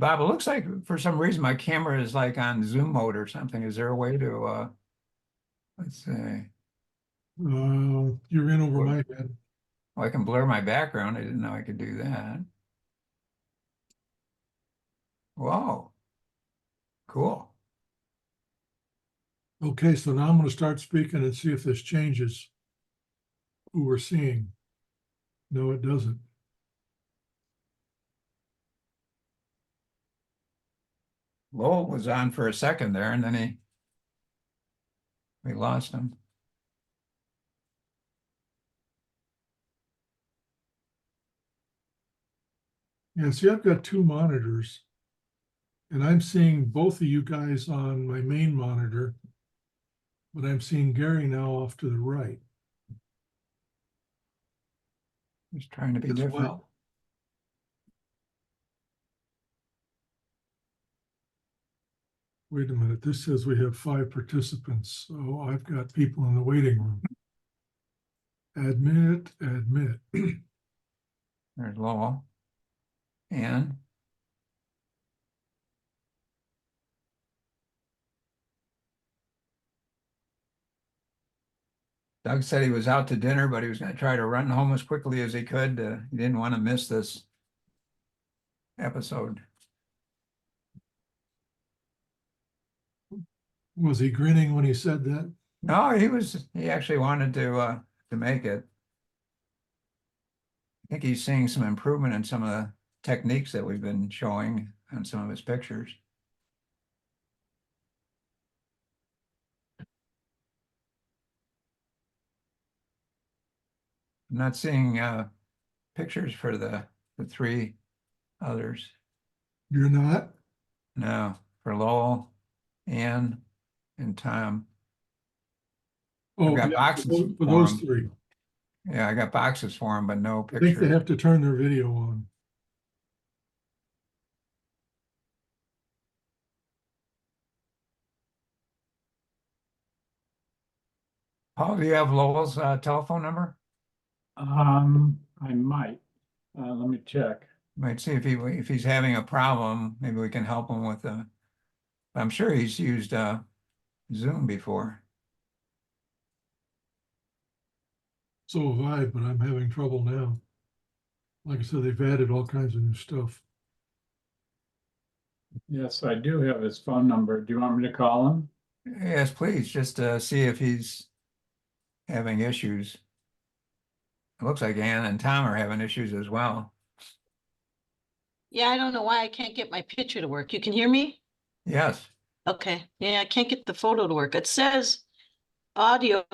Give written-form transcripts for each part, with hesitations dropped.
Bob, it looks like for some reason my camera is like on zoom mode or something. Is there a way to, let's see. You're in over my head. Oh, I can blur my background. I didn't know I could do that. Whoa, cool. Okay, so now I'm going to start speaking and see if this changes who we're seeing. No, it doesn't. Lowell was on for a second there, and then we lost him. Yeah, see, I've got two monitors, and I'm seeing both of you guys on my main monitor, but I'm seeing Gary now off to the right. He's trying to be As different. well. Wait a minute, this says we have 5 participants, so I've got people in the waiting room. Admit. There's Lowell. And Doug said he was out to dinner, but he was going to try to run home as quickly as he could. He didn't want to miss this episode. Was he grinning when he said that? No, he actually wanted to make it. I think he's seeing some improvement in some of the techniques that we've been showing on some of his pictures. I'm not seeing pictures for the 3 others. You're not? No, for Lowell, Ann, and Tom. Oh, I've got yeah, boxes for those 3. Yeah, I got boxes for them, but no I think they pictures. have to turn their video on. Paul, do you have Lowell's telephone number? I might. Let me check. Might see if he's having a problem. Maybe we can help him with I'm sure he's used Zoom before. So have I, but I'm having trouble now. Like I said, they've added all kinds of new stuff. Yes, I do have his phone number. Do you want me to call him? Yes, please, just see if he's having issues. It looks like Ann and Tom are having issues as well. Yeah, I don't know why I can't get my picture to work. You can hear me? Yes. Okay. Yeah, I can't get the photo to work. It says audio.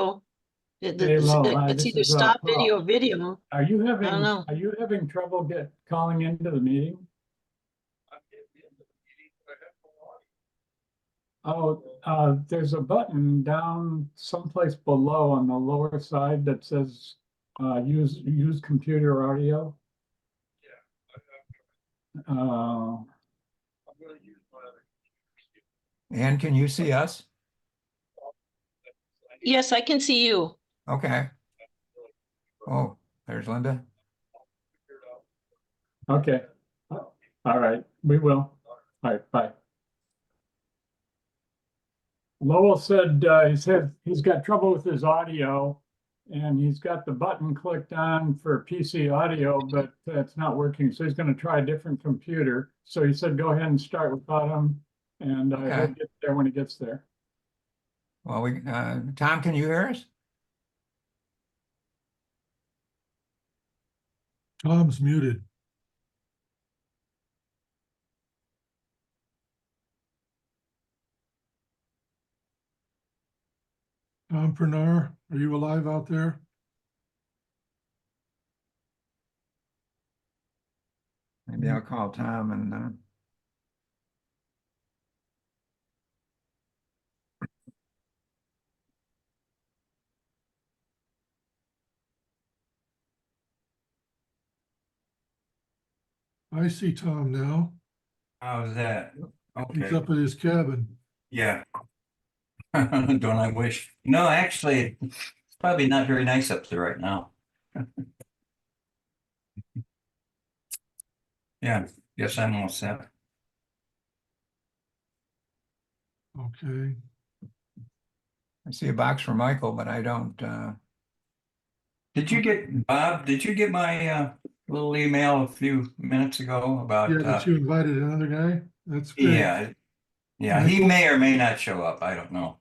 Hey, Lo, It's this either is, stop Paul. video or video. Are you I don't know. having trouble calling into the meeting? Oh, there's a button down someplace below on the lower side that says use computer audio. Ann, can you see us? Yes, I can see you. Okay. Oh, there's Linda. Okay. All right, we will. All right, bye. Lowell said he's got trouble with his audio and he's got the button clicked on for PC audio, but it's not working. So he's going to try a different computer. So he said, go ahead and start without him. And Okay. he'll get there when he gets there. Well, Tom, can you hear us? Tom's muted. Tom Pernar, are you alive out there? Maybe I'll call Tom and I see Tom now. How's that? He's Okay, up at his cabin. yeah. Don't I wish? No, actually, it's probably not very nice up there right now. Yeah, yes, I'm all set. Okay. I see a box for Michael, but I don't, Did you get, Bob, did you get my little email a few minutes ago about, Yeah, that you invited another guy? That's great. yeah, yeah, he Michael? may or may not show up. I don't know.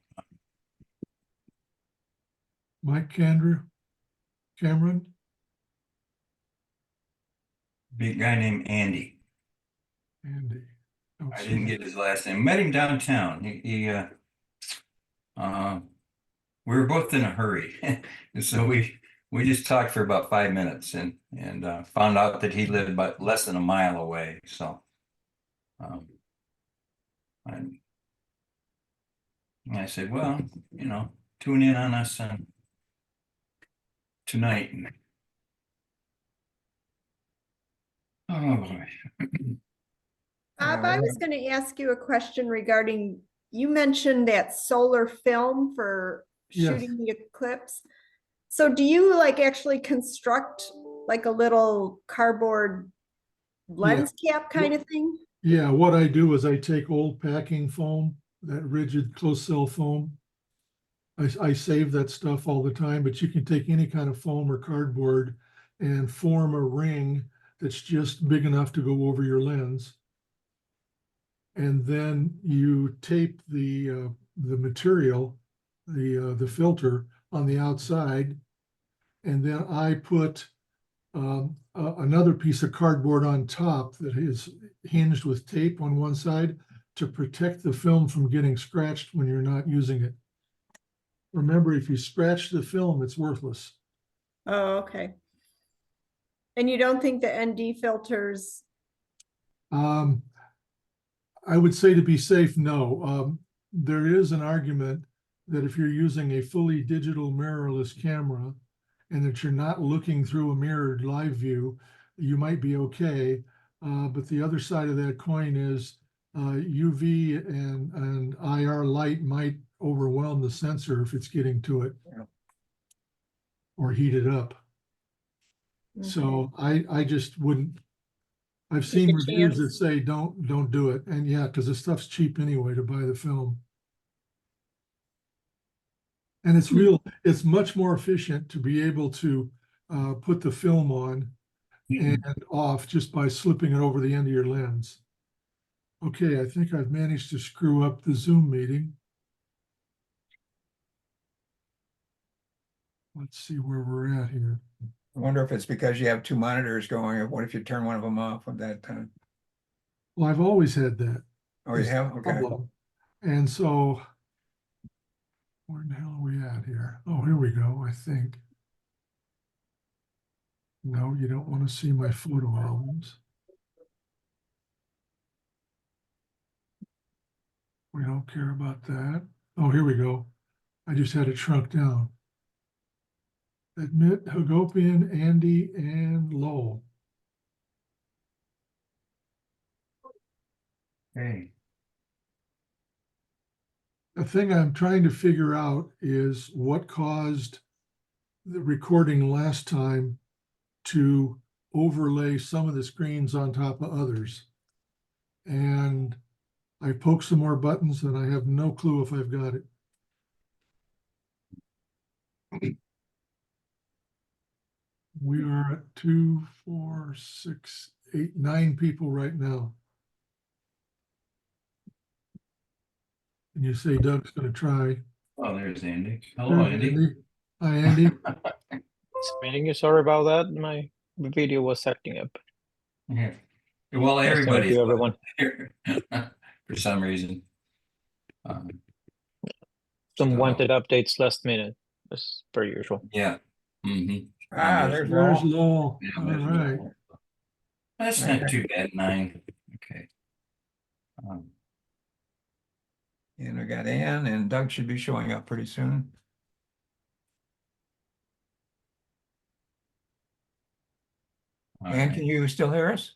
Mike Cameron? Big guy named Andy. Andy. Don't I see didn't him. get his last name. Met him downtown. We were both in a hurry. And so we just talked for about 5 minutes and found out that he lived about less than a mile away. So and I said, well, tune in on us tonight. Oh boy. Bob, I was going to ask you a question regarding, you mentioned that solar film for Yes. shooting the eclipse. So do you like actually construct like a little cardboard lens cap kind of thing? Yeah, what I do is I take old packing foam, that rigid close cell foam. I save that stuff all the time, but you can take any kind of foam or cardboard and form a ring that's just big enough to go over your lens. And then you tape the material, the filter on the outside, and then I put another piece of cardboard on top that is hinged with tape on one side to protect the film from getting scratched when you're not using it. Remember, if you scratch the film, it's worthless. Oh, okay. And you don't think the ND filters, I would say, to be safe, no. There is an argument that if you're using a fully digital mirrorless camera and that you're not looking through a mirrored live view, you might be okay. But the other side of that coin is UV and IR light might overwhelm the sensor if it's getting to it. Yeah. Or heat it up. So I just wouldn't. I've seen a reviews that chance. say don't do it, and yeah, because the stuff's cheap anyway to buy the film. And it's much more efficient to be able to put the film on and off just by slipping it over the end of your lens. Okay, I think I've managed to screw up the Zoom meeting. Let's see where we're at here. I wonder if it's because you have two monitors going, or what if you turn one of them off at that time? Well, I've always had that. Oh, you have? Okay. problem. And so, where the hell are we at here? Oh, here we go, I think. No, you don't want to see my photo albums. We don't care about that. Oh, here we go. I just had it shrunk down. Admit Hagopian, Andy, and Lowell. Hey. The thing I'm trying to figure out is what caused the recording last time to overlay some of the screens on top of others. And I poked some more buttons and I have no clue if I've got it. We are at 2, 4, 6, 8, 9 people right now. And you say Doug's going to try. Oh, there's Andy. Hello, There's Andy. Hi, Andy. Meeting you, sorry about that. My video was acting up. Yeah. Well, Nice to meet everybody's you, everyone. here for some reason. Some So, wanted updates last minute, as per usual. yeah. Mm-hmm. There's There's Lowell. Lowell. Yeah, All there's right. Lowell. That's not too bad, 9. Okay. And we got Ann, and Doug should be showing up pretty soon. All Ann, right. can you still hear us?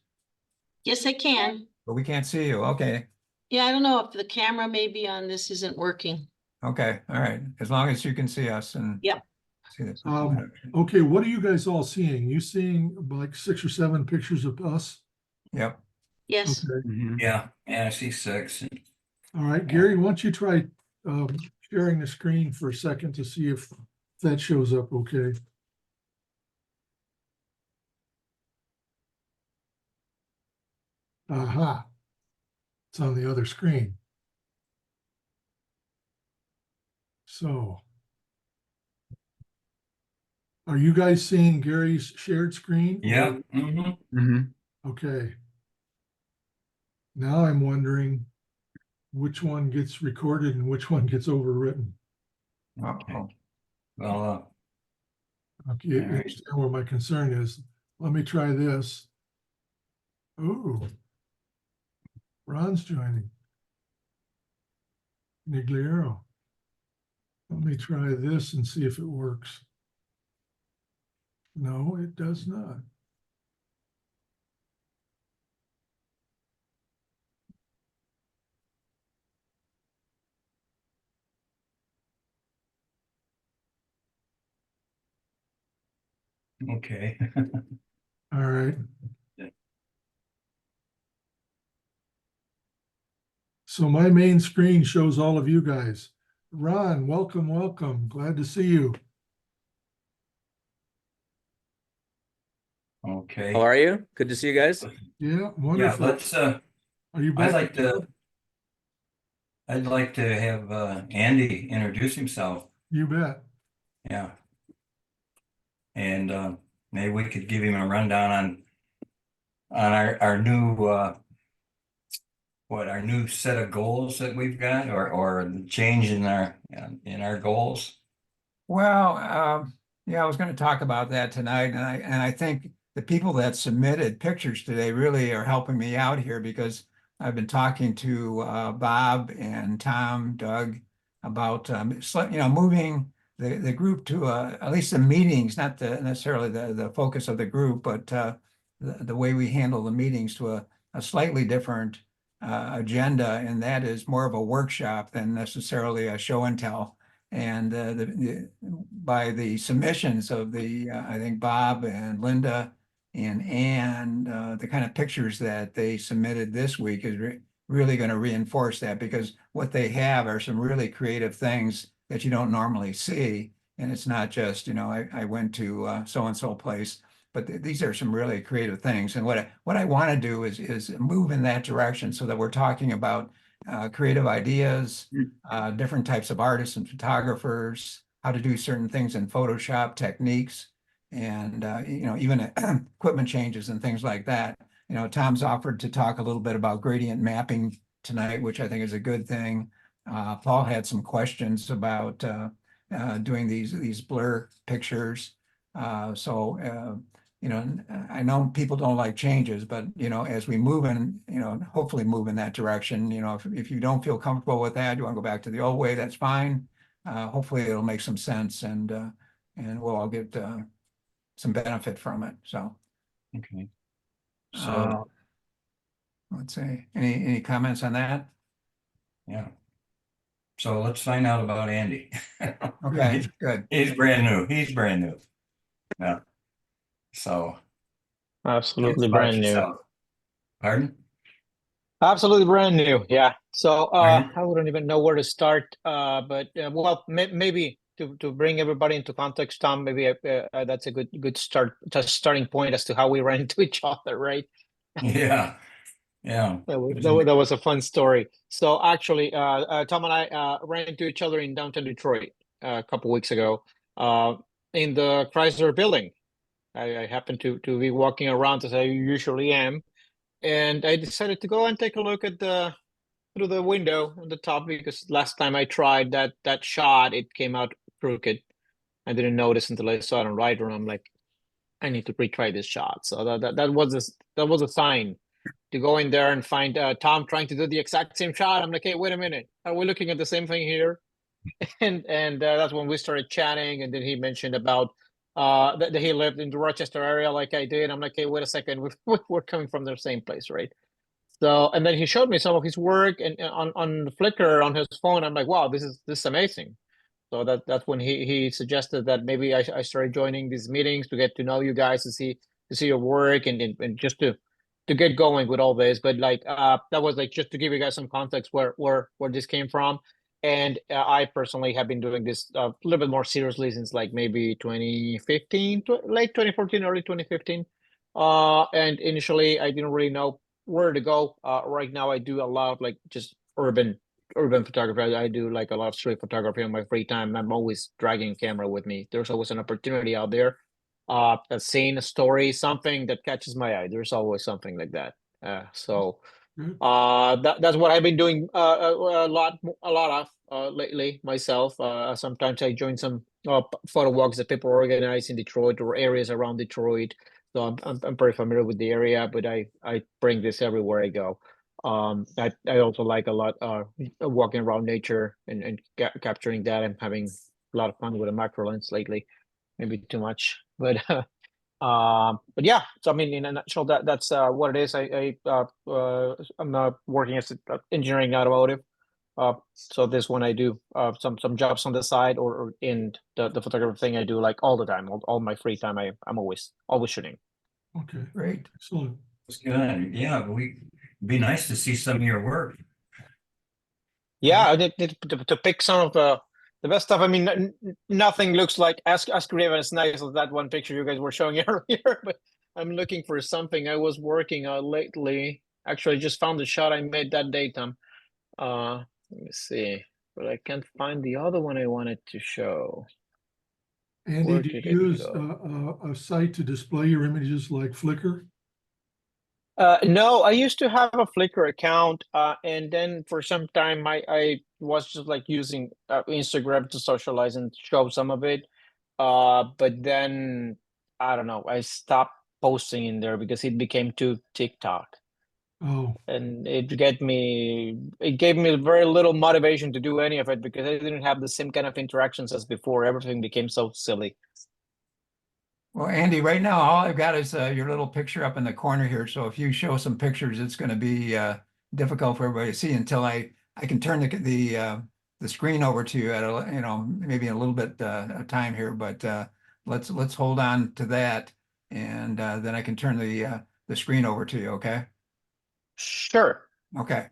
Yes, I can. But we can't see you. Okay. Yeah, I don't know if the camera maybe on this isn't working. Okay. All right. As long as you can see us and Yep. see this. Okay, what are you guys all seeing? You seeing like 6 or 7 pictures of us? Yep. Yes. Okay. Yeah, I see 6. All right, Gary, why don't you try sharing the screen for a second to see if that shows up okay? Aha. It's on the other screen. So. Are you guys seeing Gary's shared screen? Yeah. Mhm. Okay. Now I'm wondering which one gets recorded and which one gets overwritten. Okay. Uh-oh. Well, Okay, you All right. understand where my concern is. Let me try this. Ooh. Ron's joining. Nigliero. Let me try this and see if it works. No, it does not. okay. All right. So my main screen shows all of you guys. Ron, welcome, welcome. Glad to see you. Okay. How are you? Good to see you guys. Yeah, Yeah, wonderful. let's, Are you back? I'd like to have Andy introduce himself. You bet. Yeah. And maybe we could give him a rundown on our new our new set of goals that we've got, or the change in our goals. Well, yeah, I was going to talk about that tonight, and I think the people that submitted pictures today really are helping me out here because I've been talking to Bob and Tom, Doug about moving the group to at least the meetings, not necessarily the focus of the group, but the way we handle the meetings to a slightly different agenda, and that is more of a workshop than necessarily a show and tell. And by the submissions of I think Bob and Linda and Ann, the kind of pictures that they submitted this week is really going to reinforce that because what they have are some really creative things that you don't normally see. And it's not just, I went to so-and-so place, but these are some really creative things. And what I want to do is move in that direction so that we're talking about creative ideas, different types of artists and photographers, how to do certain things in Photoshop techniques, and even equipment changes and things like that. Tom's offered to talk a little bit about gradient mapping tonight, which I think is a good thing. Paul had some questions about doing these blur pictures. I know people don't like changes, but as we move in, hopefully move in that direction, if you don't feel comfortable with that, you want to go back to the old way, that's fine. Hopefully it'll make some sense and we'll all get some benefit from it. So Okay. So let's see, any comments on that? yeah. So let's find out about Andy. Okay, good. He's brand new. He's brand new. Yeah. So Absolutely about brand new. yourself. Pardon? Absolutely brand new. Yeah. So Right. I wouldn't even know where to start. But well, maybe to bring everybody into context, Tom, maybe that's a good start, just starting point as to how we ran into each other, right? Yeah. Yeah. That was a fun story. So actually, Tom and I ran into each other in downtown Detroit a couple weeks ago in the Chrysler building. I happened to be walking around as I usually am, and I decided to go and take a look at through the window on the top because last time I tried that shot, it came out crooked. I didn't notice until I saw it on Rider, and I'm like, I need to retry this shot. So that was a sign to go in there and find Tom trying to do the exact same shot. I'm like, hey, wait a minute, are we looking at the same thing here? And that's when we started chatting, and then he mentioned about that he lived in the Rochester area like I did. I'm like, hey, wait a second, we're coming from the same place, right? So, and then he showed me some of his work and on Flickr on his phone. I'm like, wow, this is amazing. So that's when he suggested that maybe I started joining these meetings to get to know you guys, to see your work and just to to get going with all this, but like that was like just to give you guys some context where this came from. And I personally have been doing this a little bit more seriously since like maybe 2015, late 2014, early 2015. And initially I didn't really know where to go. Right now I do a lot of like just urban photography. I do like a lot of street photography in my free time. I'm always dragging a camera with me. There's always an opportunity out there. A scene, a story, something that catches my eye. There's always something like that. So Good. that's what I've been doing a lot of lately myself. Sometimes I join some photo walks that people organize in Detroit or areas around Detroit. So I'm pretty familiar with the area, but I bring this everywhere I go. I also like a lot walking around nature and capturing that. I'm having a lot of fun with a macro lens lately, maybe too much, but but yeah. So I mean, in a nutshell, that's what it is. I'm working as engineering automotive. So this one I do some jobs on the side or in the photography thing I do like all the time, all my free time. I'm always shooting. Okay, Great. excellent. It's good. Yeah, it'd be nice to see some of your work. Yeah, I did to pick some of the best stuff. I mean, nothing looks like as creative and as nice as that one picture you guys were showing earlier. But I'm looking for something I was working on lately. Actually, I just found the shot I made that day, Tom. Let me see, but I can't find the other one I wanted to show. Andy, Where do did you it use go? a site to display your images like Flickr? No, I used to have a Flickr account, and then for some time I was just like using Instagram to socialize and show some of it. But then I don't know, I stopped posting in there because it became too TikTok, Oh, and it gave me very little motivation to do any of it because I didn't have the same kind of interactions as before. Everything became so silly. Well, Andy, right now, all I've got is your little picture up in the corner here. So if you show some pictures, it's going to be difficult for everybody to see until I can turn the screen over to you at a, maybe a little bit of time here. But let's hold on to that, and then I can turn the screen over to you. Okay. Sure. Okay.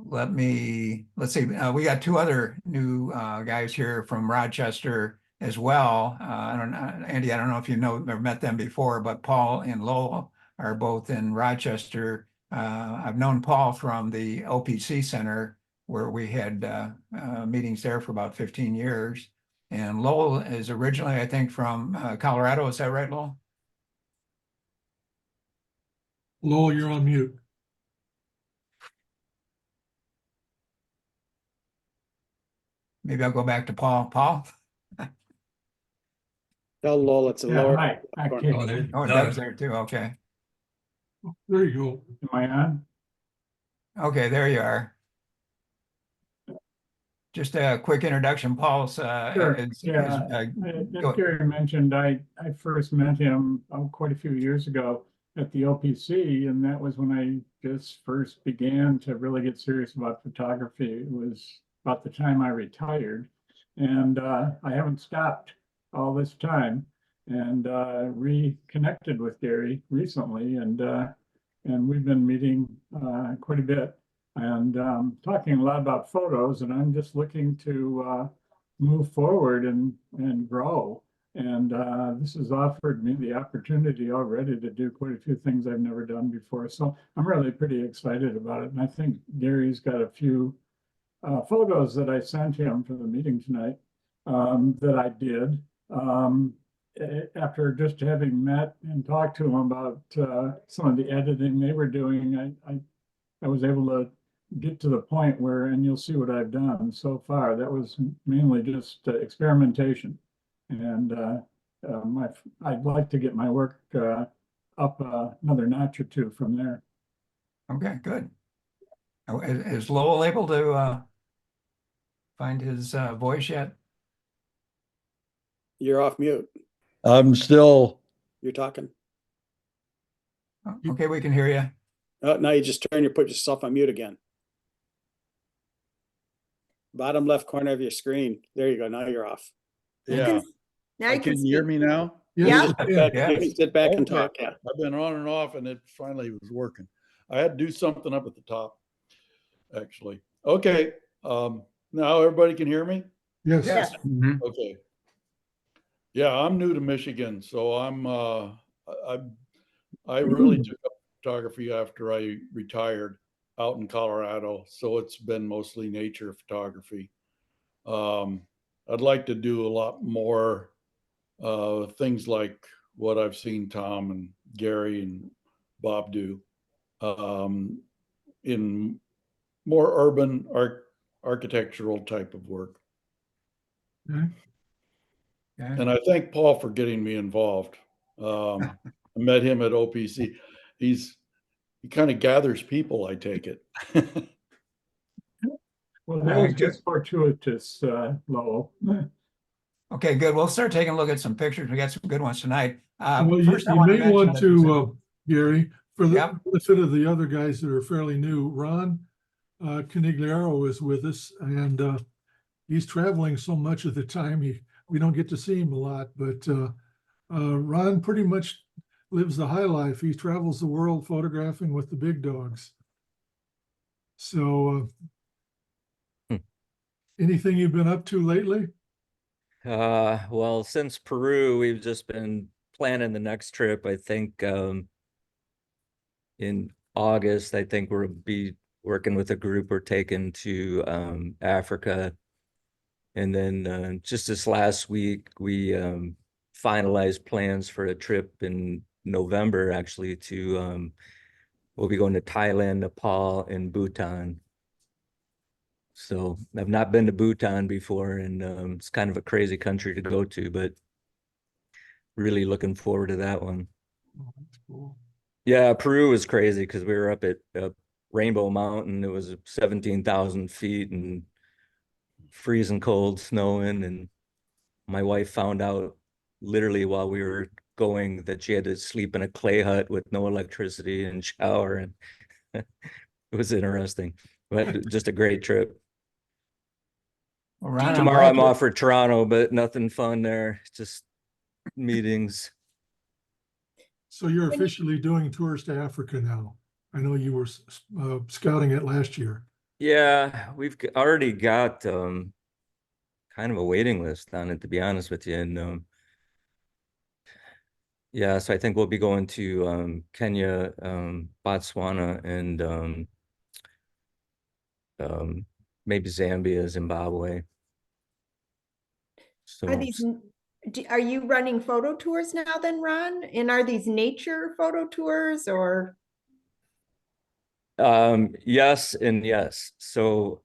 Let's see. We got two other new guys here from Rochester as well. I don't know, Andy, I don't know if you know or met them before, but Paul and Lowell are both in Rochester. I've known Paul from the OPC Center where we had meetings there for about 15 years. And Lowell is originally, I think, from Colorado. Is that right, Lowell? Lowell, you're on mute. Maybe I'll go back to Paul. Paul? Tell Lowell it's a Yeah, lower. hi. Oh, Okay. there's Oh, Doug. Doug's there too. Okay. There you go. Am I on? Okay, there you are. Just a quick introduction. Paul's Sure, yeah. As Gary mentioned, I first met him quite a few years ago at the OPC, and that was when I just first began to really get serious about photography. It was about the time I retired, and I haven't stopped all this time, and reconnected with Gary recently, and we've been meeting quite a bit and talking a lot about photos, and I'm just looking to move forward and grow. And this has offered me the opportunity already to do quite a few things I've never done before. So I'm really pretty excited about it. And I think Gary's got a few photos that I sent him for the meeting tonight that I did. After just having met and talked to him about some of the editing they were doing, I was able to get to the point where, and you'll see what I've done so far, that was mainly just experimentation. And I'd like to get my work up another notch or two from there. Okay, good. Oh, is Lowell able to find his voice yet? You're off mute. I'm still, You're talking. Oh, okay, we can hear you. Now you just put yourself on mute again. Bottom left corner of your screen. There you go. Now you're off. You yeah. can- Now you Can can you hear speak. me now? Yes, You you can can. you can sit back and Okay. talk, yeah. I've been on and off and it finally was working. I had to do something up at the top, actually. Okay, now everybody can hear me? Yes. Yes. Mhm. Okay. Yeah, I'm new to Michigan, so I really took up photography after I retired out in Colorado, so it's been mostly nature photography. I'd like to do a lot more things like what I've seen Tom and Gary and Bob do, in more urban architectural type of work. Okay. Okay. And I thank Paul for getting me involved. I met him at OPC. He kind of gathers people, I take it. Well, All that right, was good. just fortuitous, Lowell. Okay, good. We'll start taking a look at some pictures. We got some good ones tonight. Well, First, I you want to may mention want that to, Gary, for the Yep. benefit of the other guys that are fairly new, Ron Canigliaro is with us, and he's traveling so much of the time, we don't get to see him a lot, but Ron pretty much lives the high life. He travels the world photographing with the big dogs. So anything you've been up to lately? Well, since Peru, we've just been planning the next trip. I think in August, I think we'll be working with a group. We're taking to Africa. And then just this last week, we finalized plans for a trip in November, actually, to we'll be going to Thailand, Nepal, and Bhutan. So I've not been to Bhutan before, and it's kind of a crazy country to go to, but really looking forward to that one. Oh, that's cool. Yeah, Peru was crazy because we were up at Rainbow Mountain. It was 17,000 feet and freezing cold, snowing, and my wife found out literally while we were going that she had to sleep in a clay hut with no electricity and shower, and it was interesting, but just a great trip. Well, Ron, I'm Tomorrow glad I'm to- off for Toronto, but nothing fun there, just meetings. So you're officially doing tours to Africa now. I know you were scouting it last year. Yeah, we've already got kind of a waiting list on it, to be honest with you. And yeah, so I think we'll be going to Kenya, Botswana, and maybe Zambia, Zimbabwe. So Are these, are you running photo tours now then, Ron? And are these nature photo tours or? yes and yes. So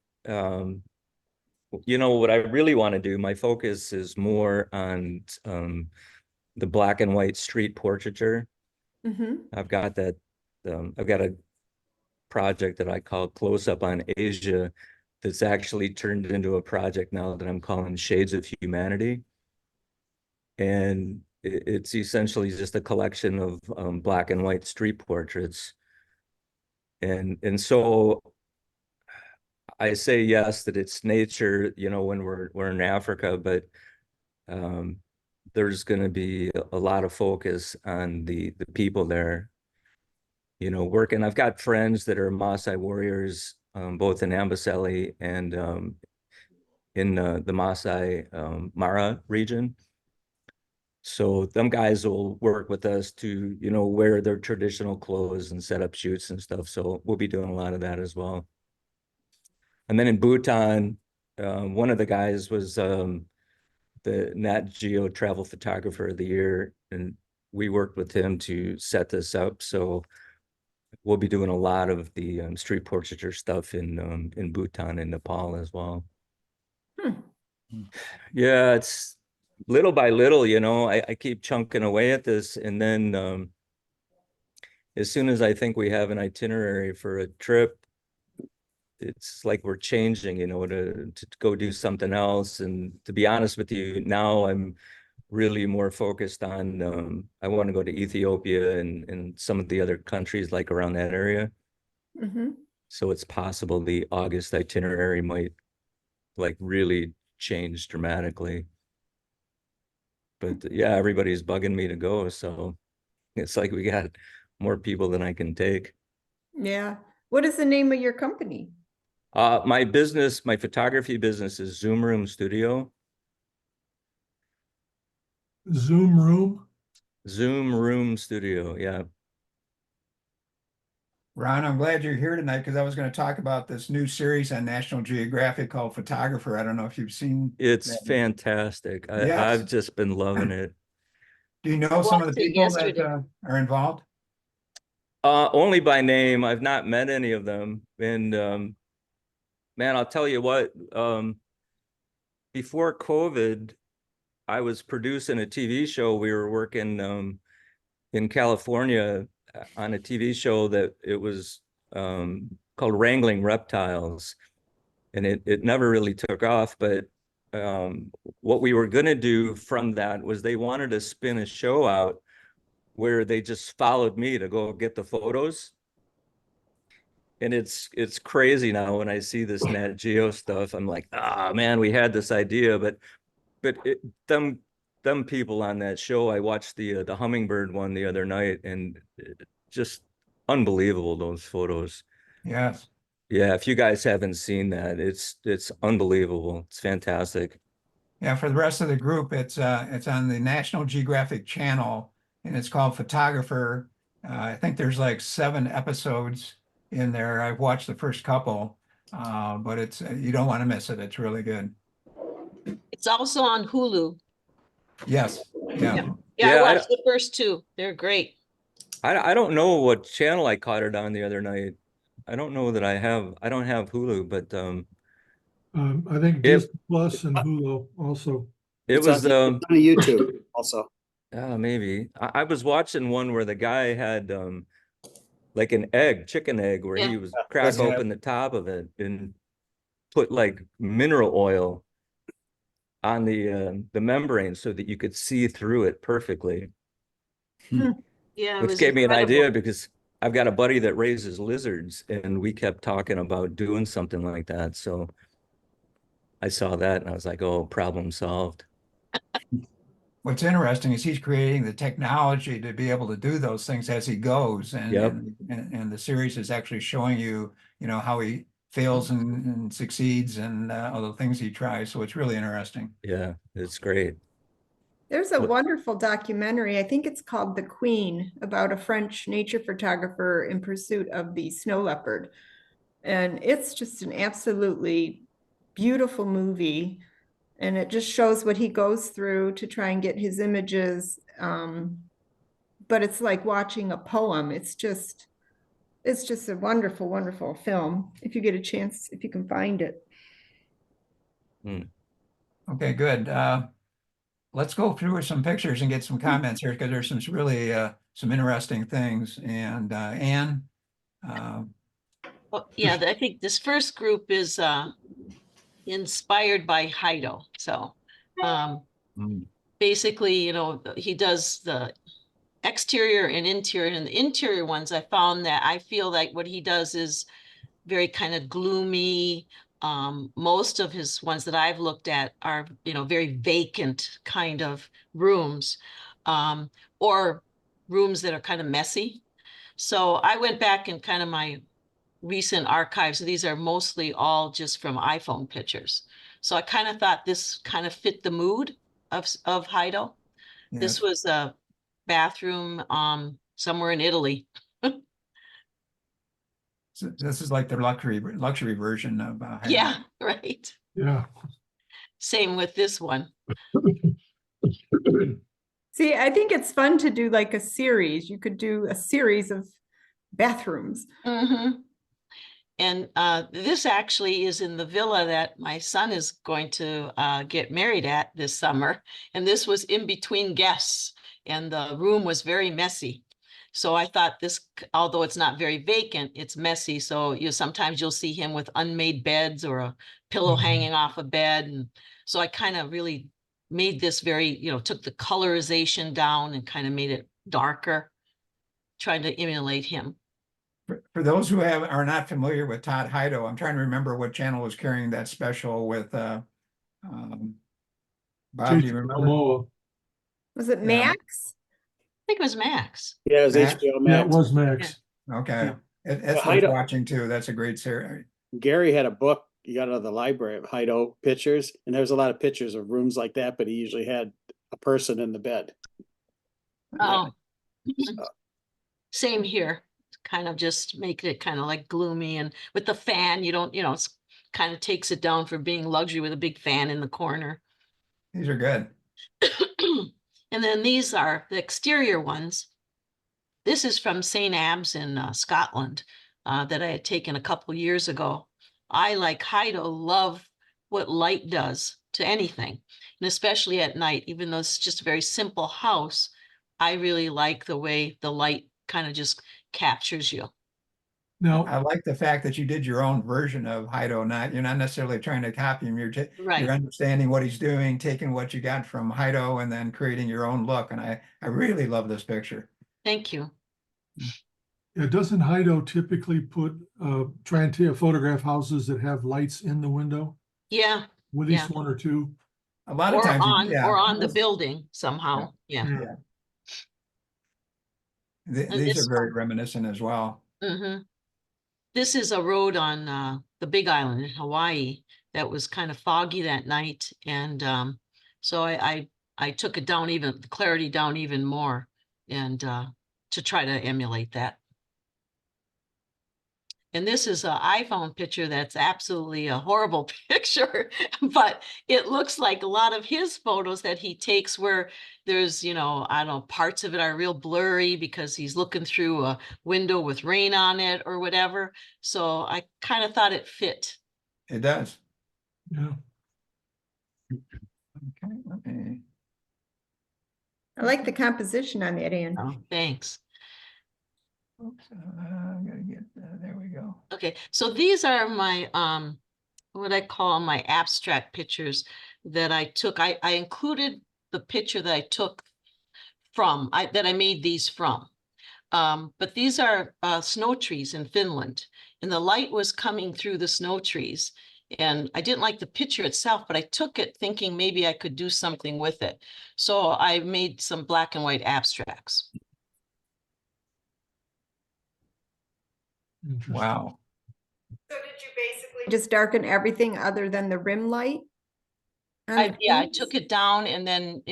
you know what I really want to do, my focus is more on the black and white street portraiture. Mhm. I've got that I've got a project that I call Close Up on Asia that's actually turned into a project now that I'm calling Shades of Humanity. And it's essentially just a collection of black and white street portraits. And so I say yes, that it's nature, you know, when we're in Africa, but there's going to be a lot of focus on the people there, you know, working. I've got friends that are Maasai warriors, both in Amboseli and in the Maasai Mara region. So them guys will work with us to, you know, wear their traditional clothes and set up shoots and stuff. So we'll be doing a lot of that as well. And then in Bhutan, one of the guys was the Nat Geo Travel Photographer of the Year, and we worked with him to set this up. So we'll be doing a lot of the street portraiture stuff in Bhutan and Nepal as well. Yeah, it's little by little, you know, I keep chunking away at this, and then as soon as I think we have an itinerary for a trip, it's like we're changing, you know, to go do something else. And to be honest with you, now I'm really more focused on I want to go to Ethiopia and some of the other countries like around that area. Mhm. So it's possible the August itinerary might like really change dramatically. But yeah, everybody's bugging me to go. So it's like we got more people than I can take. Yeah. What is the name of your company? My business, my photography business is Zoom Room Studio. Zoom room? Zoom Room Studio. Yeah. Ron, I'm glad you're here tonight because I was going to talk about this new series on National Geographic called Photographer. I don't know if you've seen It's that. fantastic. Yes. I've just been loving it. Do you know some of the watched it people that yesterday. are involved? Only by name. I've not met any of them. And man, I'll tell you what, before COVID, I was producing a TV show. We were working in California on a TV show that it was called Wrangling Reptiles. And it never really took off. But what we were going to do from that was they wanted to spin a show out where they just followed me to go get the photos. And it's crazy now when I see this Nat Geo stuff. I'm like, ah, man, we had this idea, but them people on that show. I watched the hummingbird one the other night, and just unbelievable, those photos. Yes. Yeah, if you guys haven't seen that, it's unbelievable. It's fantastic. Yeah, for the rest of the group, it's on the National Geographic channel and it's called Photographer. I think there's like 7 episodes in there. I've watched the first couple, but it's you don't want to miss it. It's really good. It's also on Hulu. Yes. Yeah. Yeah, Yeah, I watched the first 2. They're great. I don't know what channel I caught it on the other night. I don't know that I don't have Hulu, but I think It- Disney Plus and Hulu also. it It's was on YouTube also. maybe I was watching one where the guy had like an chicken egg, where he Yeah. was that's crack it. open the top of it and put like mineral oil on the membrane so that you could see through it perfectly. Yeah, it Which was gave me an incredible. idea, because I've got a buddy that raises lizards, and we kept talking about doing something like that. So I saw that and I was like, oh, problem solved. What's interesting is he's creating the technology to be able to do those things as he goes, and Yep. and the series is actually showing you, how he fails and succeeds and all the things he tries. So it's really interesting. Yeah, it's great. There's a What- wonderful documentary, I think it's called The Queen, about a French nature photographer in pursuit of the snow leopard. And it's just an absolutely beautiful movie. And it just shows what he goes through to try and get his images. But it's like watching a poem. It's just a wonderful, wonderful film. If you get a chance, if you can find it. Okay, good. Let's go through some pictures and get some comments here because there's some really some interesting things. And Anne, Well, yeah, I think this first group is inspired by Hido. So basically, he does the exterior and interior, and the interior ones, I found that I feel like what he does is very kind of gloomy. Most of his ones that I've looked at are, very vacant kind of rooms, or rooms that are kind of messy. So I went back in kind of my recent archives. These are mostly all just from iPhone pictures. So I kind of thought this kind of fit the mood of Hido. This yes, was a bathroom somewhere in Italy. so this is like the luxury version of Yeah, right. Yeah. Same with this one. See, I think it's fun to do like a series. You could do a series of bathrooms. Mm-hmm. And this actually is in the villa that my son is going to get married at this summer. And this was in between guests, and the room was very messy. So I thought this, although it's not very vacant, it's messy. So sometimes you'll see him with unmade beds or a pillow hanging off a bed. And so I kind of really made this very, took the colorization down and kind of made it darker, trying to emulate him. For those who are not familiar with Todd Hido, I'm trying to remember what channel was carrying that special with Bob, do you Jason remember? Momoa. Was it Yeah. Max? I think it was Max. Yeah, it was Max? HBO Yeah, it Max. was Max. Okay. It's Yeah, worth Hido- watching too. That's a great series. Gary had a book he got out of the library of Hido pictures, and there's a lot of pictures of rooms like that, but he usually had a person in the bed. Oh, So, same here. Kind of just make it kind of like gloomy, and with the fan, you don't, it's kind of takes it down for being luxury with a big fan in the corner. These are good. And then these are the exterior ones. This is from St. Abbs in Scotland that I had taken a couple years ago. I, like Hido, love what light does to anything, and especially at night, even though it's just a very simple house, I really like the way the light kind of just captures you. Now, I like the fact that you did your own version of Hido. You're not necessarily trying to copy him. You're Right. understanding what he's doing, taking what you got from Hido, and then creating your own look. And I really love this picture. Thank you. yeah, doesn't Hido typically try and photograph houses that have lights in the window? Yeah. With Yeah. least one or two? A lot of Or times, or on the building somehow. Yeah. Yeah. These this are very reminiscent as well. Mm-hmm. This is a road on the Big Island in Hawaii that was kind of foggy that night, and so I took it down the clarity down even more, and to try to emulate that. And this is an iPhone picture that's absolutely a horrible picture, but it looks like a lot of his photos that he takes where there's, I don't know, parts of it are real blurry because he's looking through a window with rain on it or whatever. So I kind of thought it fit. It does. Yeah. Okay, let me. I like the composition on that, Ann. Oh, thanks. Oops, I gotta get there. We go. Okay, so these are my what I call my abstract pictures that I took. I included the picture that I took that I made these from. But these are snow trees in Finland, and the light was coming through the snow trees. And I didn't like the picture itself, but I took it thinking maybe I could do something with it. So I made some black and white abstracts. Interesting. Wow. So did you basically just darken everything other than the rim light? I took it down, and then,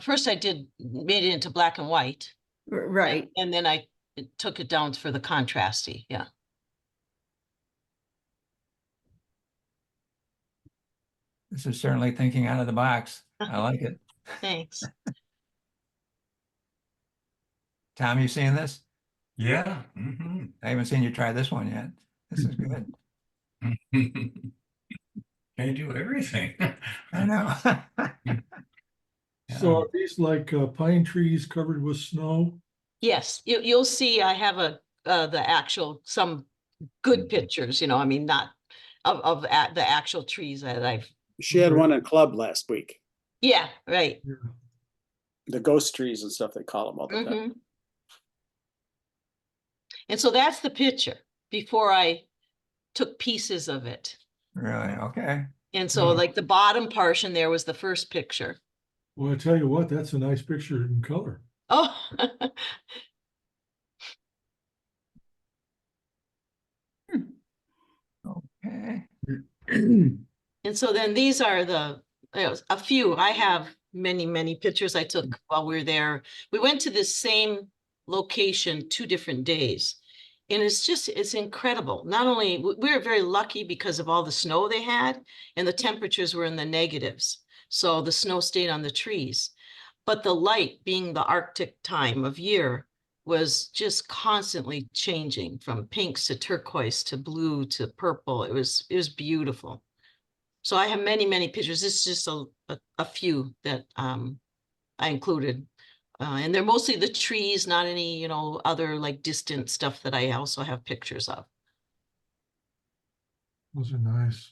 first I made it into black and white. Right. And then I took it down for the contrasty. Yeah. This is certainly thinking out of the box. I like it. Thanks. Tom, you seeing this? Yeah. Mhm. I haven't seen you try this one yet. This is good. Can't do everything. I know. So are these like pine trees covered with snow? Yes, you'll see I have some good pictures, I mean, not of the actual trees that I've. she had one in club last week. Yeah, right. Yeah. The ghost trees and stuff, they call them all the time. Mhm. And so that's the picture before I took pieces of it. Really? Okay. And so like the bottom portion there was the first picture. Well, I tell you what, that's a nice picture in color. Oh. Okay. And so then these are a few. I have many pictures I took while we were there. We went to the same location 2 different days. And it's incredible. Not only, we were very lucky because of all the snow they had, and the temperatures were in the negatives. So the snow stayed on the trees. But the light, being the Arctic time of year, was just constantly changing from pinks to turquoise to blue to purple. It was beautiful. So I have many pictures. This is just a few that I included. And they're mostly the trees, not any, other like distant stuff that I also have pictures of. Those are nice.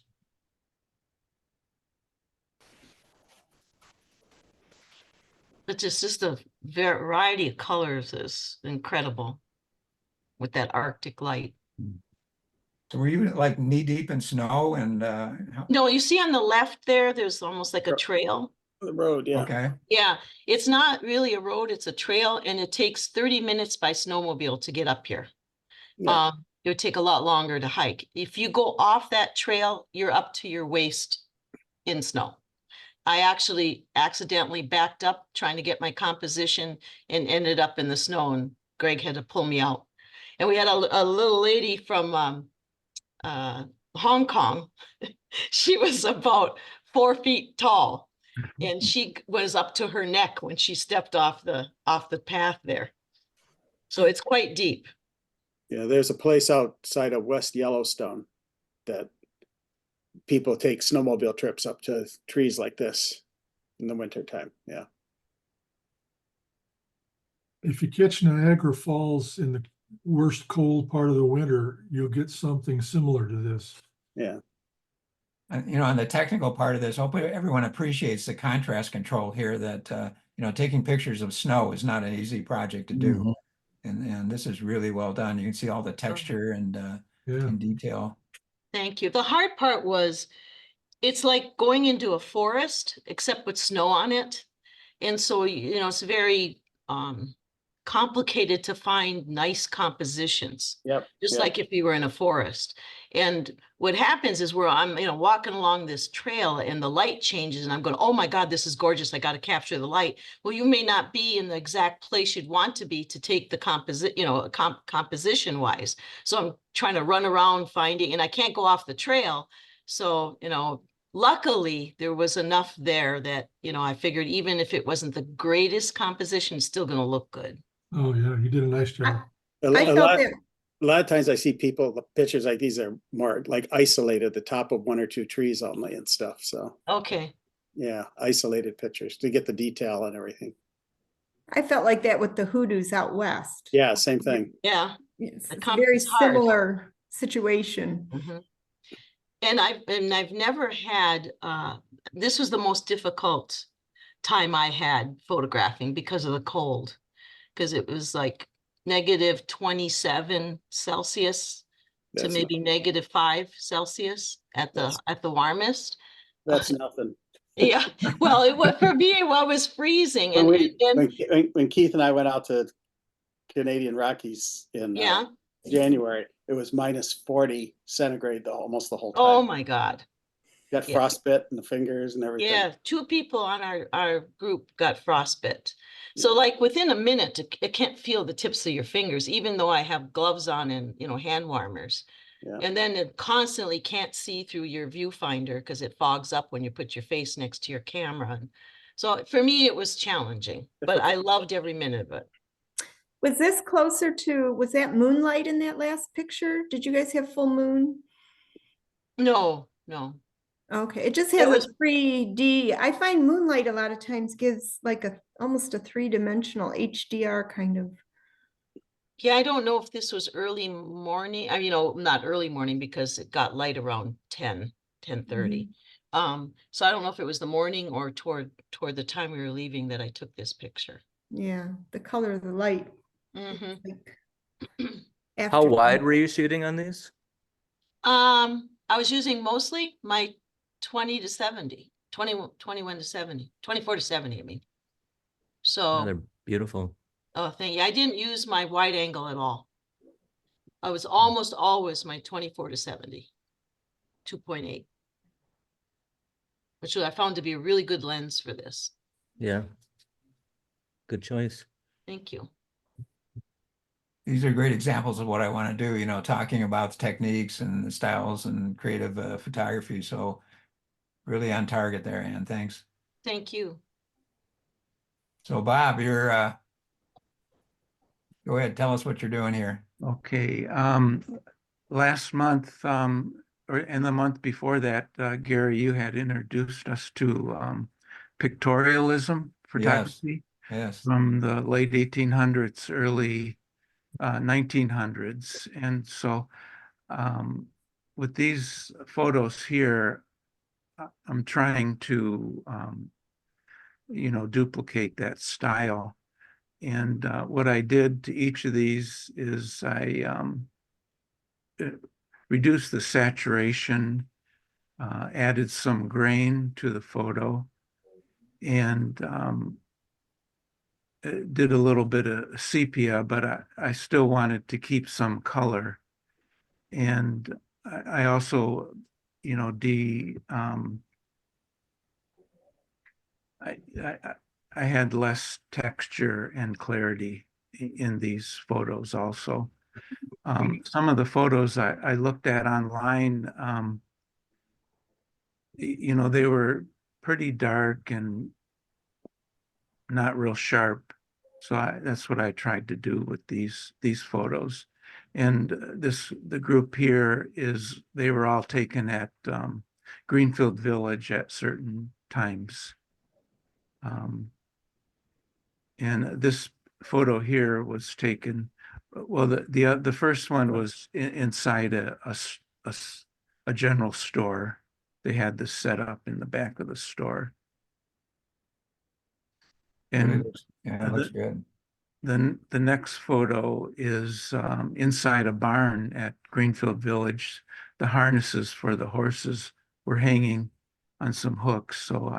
But just the variety of colors is incredible with that Arctic light. So were you like knee deep in snow and No, you see on the left there's almost like a trail. The road, yeah. Okay, Yeah, it's not really a road, it's a trail, and it takes 30 minutes by snowmobile to get up here. Yeah. It would take a lot longer to hike. If you go off that trail, you're up to your waist in snow. I actually accidentally backed up trying to get my composition and ended up in the snow, and Greg had to pull me out. And we had a little lady from Hong Kong. She was about 4 feet tall, and she was up to her neck when she stepped off the path there. So it's quite deep. Yeah, there's a place outside of West Yellowstone that people take snowmobile trips up to trees like this in the wintertime. Yeah. If you catch Niagara Falls in the worst cold part of the winter, you'll get something similar to this. Yeah. and on the technical part of this, hopefully everyone appreciates the contrast control here that, taking pictures of snow is not an easy project to do. Mhm. And this is really well done. You can see all the texture and Yeah. in detail. Thank you. The hard part was, it's like going into a forest, except with snow on it. And so, it's very complicated to find nice compositions. Yep. Just yep. like if you were in a forest. And what happens is where I'm, walking along this trail and the light changes and I'm going, oh my God, this is gorgeous. I got to capture the light. Well, you may not be in the exact place you'd want to be to take the composition wise. So I'm trying to run around finding, and I can't go off the trail. So, luckily there was enough there that, I figured even if it wasn't the greatest composition, it's still going to look good. Oh, yeah, you did a nice job. I felt that. A lot of times I see people, the pictures like these are more like isolated at the top of one or two trees only and stuff. So Okay. yeah, isolated pictures to get the detail and everything. I felt like that with the hoodoos out west. Yeah, same thing. Yeah. It's The a very is hard. similar situation. Mhm. And I've never had, this was the most difficult time I had photographing because of the cold. Because it was like -27 Celsius to That's maybe -5 Celsius at the warmest. That's nothing. Yeah, well, it was for me, it was freezing. When Keith and I went out to Canadian Rockies in Yeah. January, it was -40 centigrade almost the whole time. Oh my God. Got Yeah. frostbite in the fingers and everything. Yeah, 2 people on our group got frostbite. So like within a minute, I can't feel the tips of your fingers, even though I have gloves on and, hand warmers. Yeah. And then it constantly can't see through your viewfinder because it fogs up when you put your face next to your camera. And so for me, it was challenging, but I loved every minute of it. Was this closer to, was that moonlight in that last picture? Did you guys have full moon? No, no. Okay, it just It has was- a 3D. I find moonlight a lot of times gives like almost a 3-dimensional HDR kind of. Yeah, I don't know if this was early morning. Not early morning because it got light around 10:30. So I don't know if it was the morning or toward the time we were leaving that I took this picture. Yeah, the color of the light. Mhm. Like How wide were you shooting on these? I was using mostly my 20 to 70, 21 to 70, 24 to 70, I mean. Oh, So, they're beautiful. thank you. I didn't use my wide angle at all. I was almost always my 24 to 70, 2.8, which I found to be a really good lens for this. Yeah. Good choice. Thank you. These are great examples of what I want to do, talking about the techniques and the styles and creative photography. So really on target there, Ann. Thanks. Thank you. So Bob, go ahead, tell us what you're doing here. Okay, last month, or in the month before that, Gary, you had introduced us to pictorialism photography Yes. from the late 1800s, early 1900s. And so with these photos here, I'm trying to, duplicate that style. And what I did to each of these is I reduced the saturation, added some grain to the photo, and did a little bit of sepia, but I still wanted to keep some color. And I also, you know, I had less texture and clarity in these photos also. Some of the photos I looked at online, you know, they were pretty dark and not real sharp. So that's what I tried to do with these photos. And the group here they were all taken at Greenfield Village at certain times. And this photo here was taken, well, the first one was inside a general store. They had this set up in the back of the store. And Yeah, it looks good. then the next photo is inside a barn at Greenfield Village. The harnesses for the horses were hanging on some hooks, so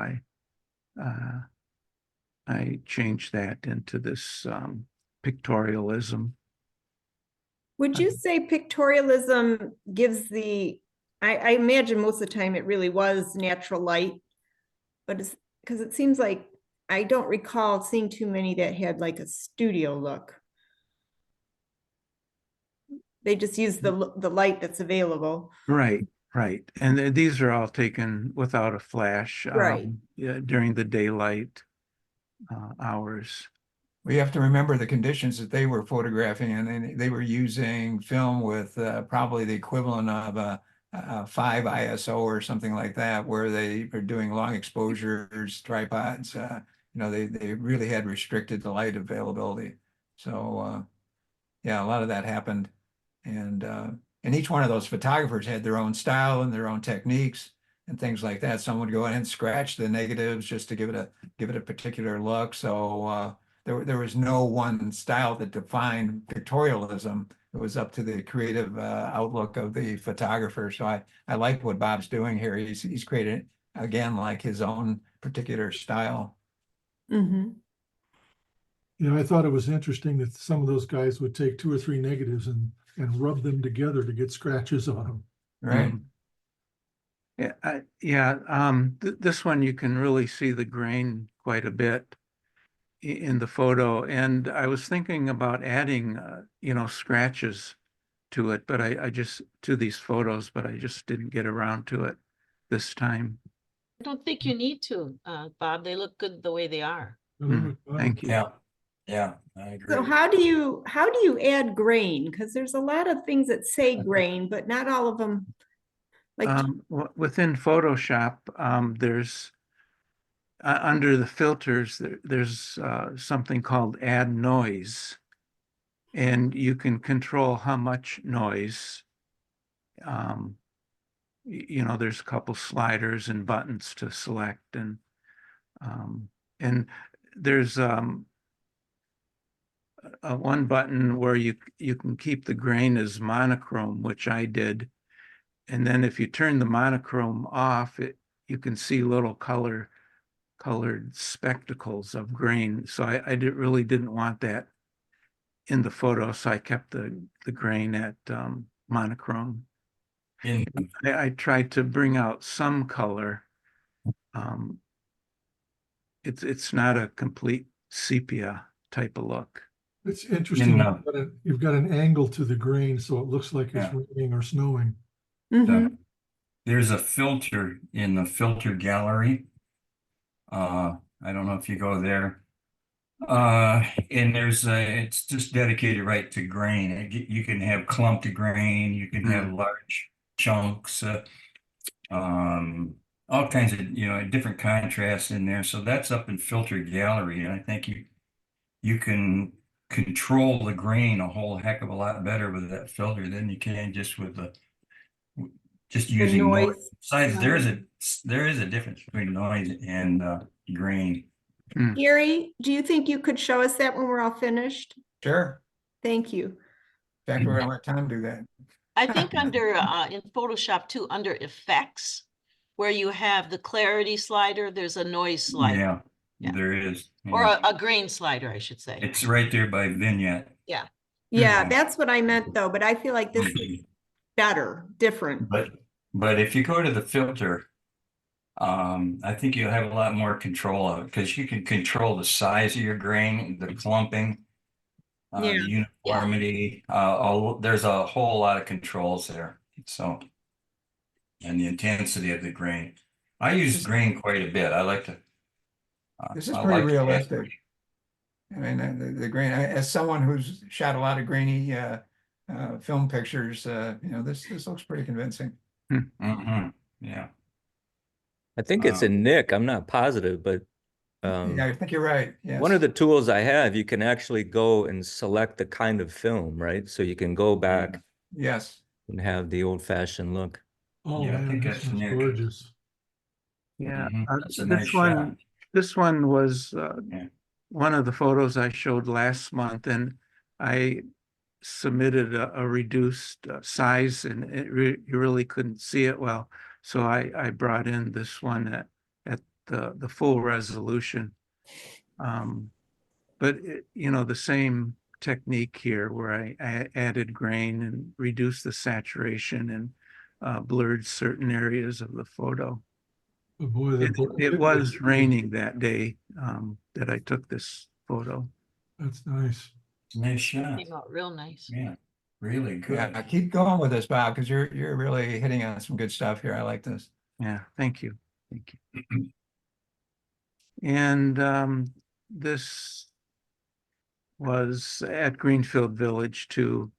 I changed that into this pictorialism. Would you say pictorialism gives I imagine most of the time it really was natural light, but it's because it seems like I don't recall seeing too many that had like a studio look. They just use the light that's available. Right, right. And these are all taken without a flash Right. during the daylight hours. We have to remember the conditions that they were photographing, and they were using film with probably the equivalent of a 5 ISO or something like that, where they are doing long exposures, tripods. You know, they really had restricted the light availability. So yeah, a lot of that happened, and each one of those photographers had their own style and their own techniques and things like that. Some would go in and scratch the negatives just to give it a particular look. So there was no one style that defined pictorialism. It was up to the creative outlook of the photographer. So I like what Bob's doing here. He's created, again, like his own particular style. Mm-hmm. You know, I thought it was interesting that some of those guys would take 2 or 3 negatives and rub them together to get scratches on them. Right. This one you can really see the grain quite a bit in the photo, and I was thinking about adding you know, scratches to it, but I just to these photos, but I just didn't get around to it this time. I don't think you need to, Bob. They look good the way they are. Thank you. Yeah, I agree. So how do you add grain? Because there's a lot of things that say grain, but not all of them. Like Within Photoshop, there's under the filters, there's something called add noise, and you can control how much noise. You know, there's a couple sliders and buttons to select, and there's one button where you can keep the grain as monochrome, which I did. And then if you turn the monochrome off, you can see little colored spectacles of grain. So I really didn't want that in the photo, so I kept the grain at monochrome. I tried to bring out some color. It's not a complete sepia type of look. It's interesting. You've got an angle to the grain, so it looks like it's Yeah. raining or snowing. mm-hmm. There's a filter in the filter gallery. I don't know if you go there. And it's just dedicated right to grain. You can have clumped grain, you can have large chunks, all kinds of, you know, different contrasts in there. So that's up in filter gallery. And I think you can control the grain a whole heck of a lot better with that filter than you can just with just using noise. Besides, there is a difference between noise and grain. Gary, do you think you could show us that when we're all finished? Sure. Thank you. In fact, we're gonna let Tom do that. I think under in Photoshop too, under effects, where you have the clarity slider, there's a noise slider. Yeah. Yeah. There is. Or yeah. a grain slider, I should say. It's right there by vignette. Yeah. Yeah, Mhm. that's what I meant though, but I feel like this is better, different. But if you go to the filter, I think you'll have a lot more control of it because you can control the size of your grain, the clumping, Yeah. the uniformity. There's a whole lot of controls there. So, and the intensity of the grain. I use grain quite a bit. I like to. This is I pretty like to add realistic. grain. I mean, the grain, as someone who's shot a lot of grainy film pictures, you know, this looks pretty convincing. Mhm. Yeah. I think it's a Nick. I'm not positive, but Yeah, I think you're right. Yes. one of the tools I have, you can actually go and select the kind of film, right? So you can go back Yes. and have the old-fashioned look. Oh, Yeah, I man, think this that's one's Nick. gorgeous. Yeah, That's a nice shot. this one was Yeah. one of the photos I showed last month, and I submitted a reduced size, and you really couldn't see it well. So I brought in this one at the full resolution. But you know, the same technique here where I added grain and reduced the saturation and blurred certain areas of the photo. But boy, It was raining that day that I took this photo. That's nice. Nice shot. Came out real nice. Yeah, really good. Yeah, keep going with this, Bob, because you're really hitting on some good stuff here. I like this. Yeah, thank you. Thank you. And this was at Greenfield Village too.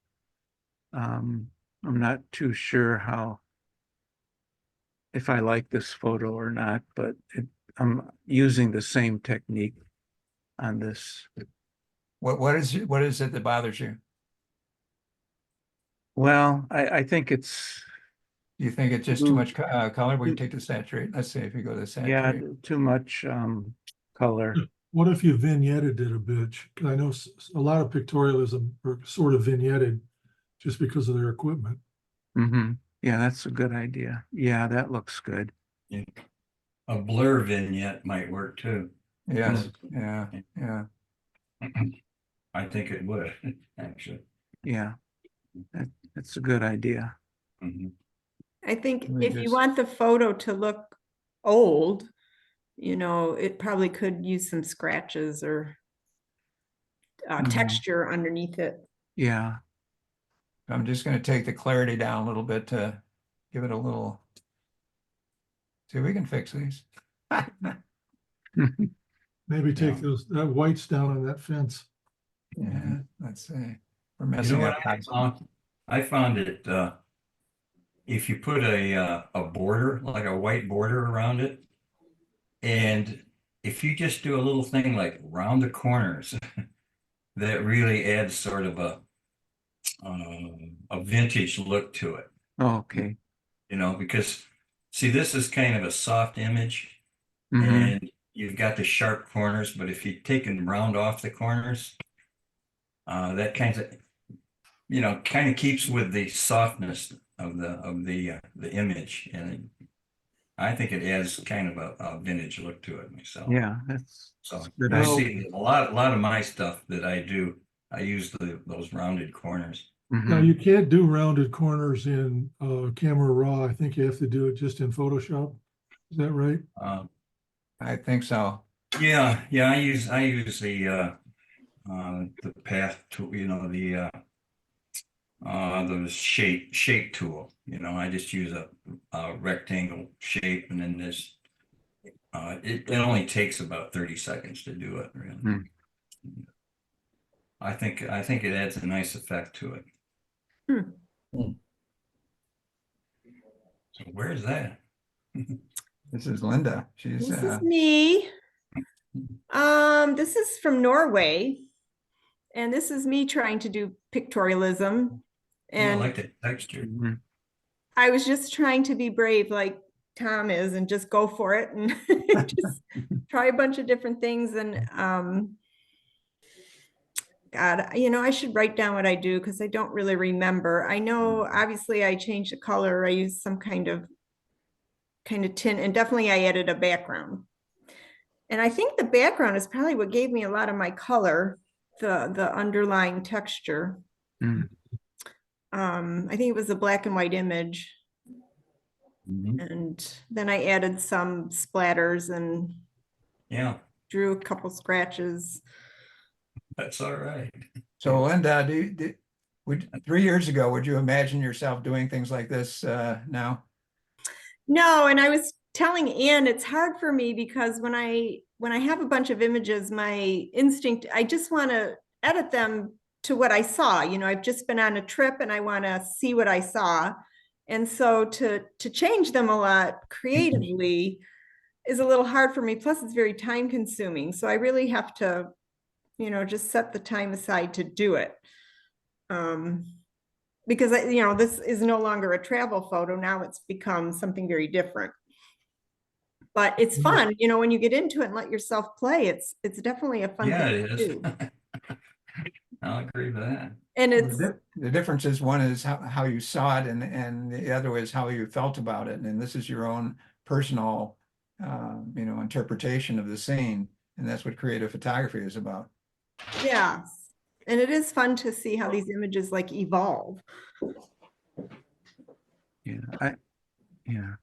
I'm not too sure if I like this photo or not, but I'm using the same technique on this. What is it that bothers you? Well, I think it's, Do you think it's just too much color? Will you take the saturate? Let's see if you go to the yeah, saturate. too much color. What if you vignetted it a bit? 'Cause I know a lot of pictorialism are sort of vignetted just because of their equipment. Mm-hmm. Yeah, that's a good idea. Yeah, that looks good. Yeah. A blur vignette might work too. Yes. Yeah. Yeah. I think it would, actually. Yeah, that's a good idea. Mhm. I think Let me if you just- want the photo to look old, you know, it probably could use some scratches or Mhm. texture underneath it. Yeah. I'm just going to take the clarity down a little bit to give it a little. See, we can fix these. Maybe take Yeah. that whites down on that fence. Yeah, let's see. We're You messing know up. what I found it, if you put a border, like a white border around it, and if you just do a little thing like round the corners, that really adds sort of a vintage look to it, Okay. you know, because see, this is kind of a soft image Mhm. and you've got the sharp corners, but if you take and round off the corners, that kind of, you know, kind of keeps with the softness of the image, and I think it adds kind of a vintage look to it myself. Yeah, that's So a good you idea. see a lot of my stuff that I do, I use those rounded corners. Now, Mhm. you can't do rounded corners in Camera Raw. I think you have to do it just in Photoshop. Is that right? I think so. Yeah, I use the path to, you know, the shape tool. You know, I just use a rectangle shape, and then this it only takes about 30 seconds to do it, really. Hmm. I think it adds a nice effect to it. Hmm. So where's that? This is Linda. She's This is me. This is from Norway. And this is me trying to do pictorialism. I And like the texture. Mhm. I was just trying to be brave like Tom is and just go for it and just try a bunch of different things. And God, you know, I should write down what I do because I don't really remember. I know obviously I changed the color. I used some kind of tint, and definitely I added a background. And I think the background is probably what gave me a lot of my color, the underlying texture. Mm. I think it was a black and white image. Mhm. And then I added some splatters and Yeah, drew a couple scratches. that's all right. So Linda, would 3 years ago, would you imagine yourself doing things like this now? No, and I was telling Ann, it's hard for me because when I have a bunch of images, my instinct, I just want to edit them to what I saw. You know, I've just been on a trip and I want to see what I saw. And so to change them a lot creatively is a little hard for me. Plus, it's very time consuming. So I really have to, you know, just set the time aside to do it. Because, you know, this is no longer a travel photo. Now it's become something very different. But it's fun, you know, when you get into it and let yourself play, it's definitely a fun Yeah, thing it to is. do. I'll agree with that. And Well, it's, the difference is one is how you saw it and the other is how you felt about it. And this is your own personal, you know, interpretation of the scene. And that's what creative photography is about. yeah. And it is fun to see how these images like evolve. Yeah, yeah.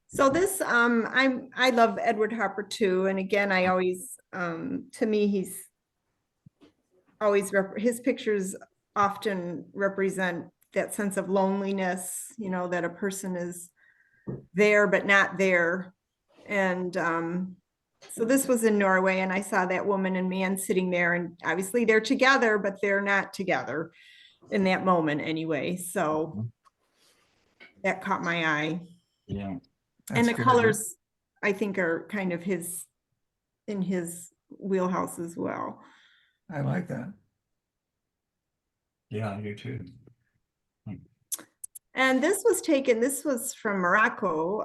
So this, I love Edward Hopper too. And again, I always, to me, he's always, his pictures often represent that sense of loneliness, you know, that a person is there, but not there. And so this was in Norway and I saw that woman and man sitting there and obviously they're together, but they're not together in that moment anyway. So that caught my eye. Yeah. And That's the good. colors, I think, are kind of in his wheelhouse as well. I like that. Yeah, I do too. And this was from Morocco.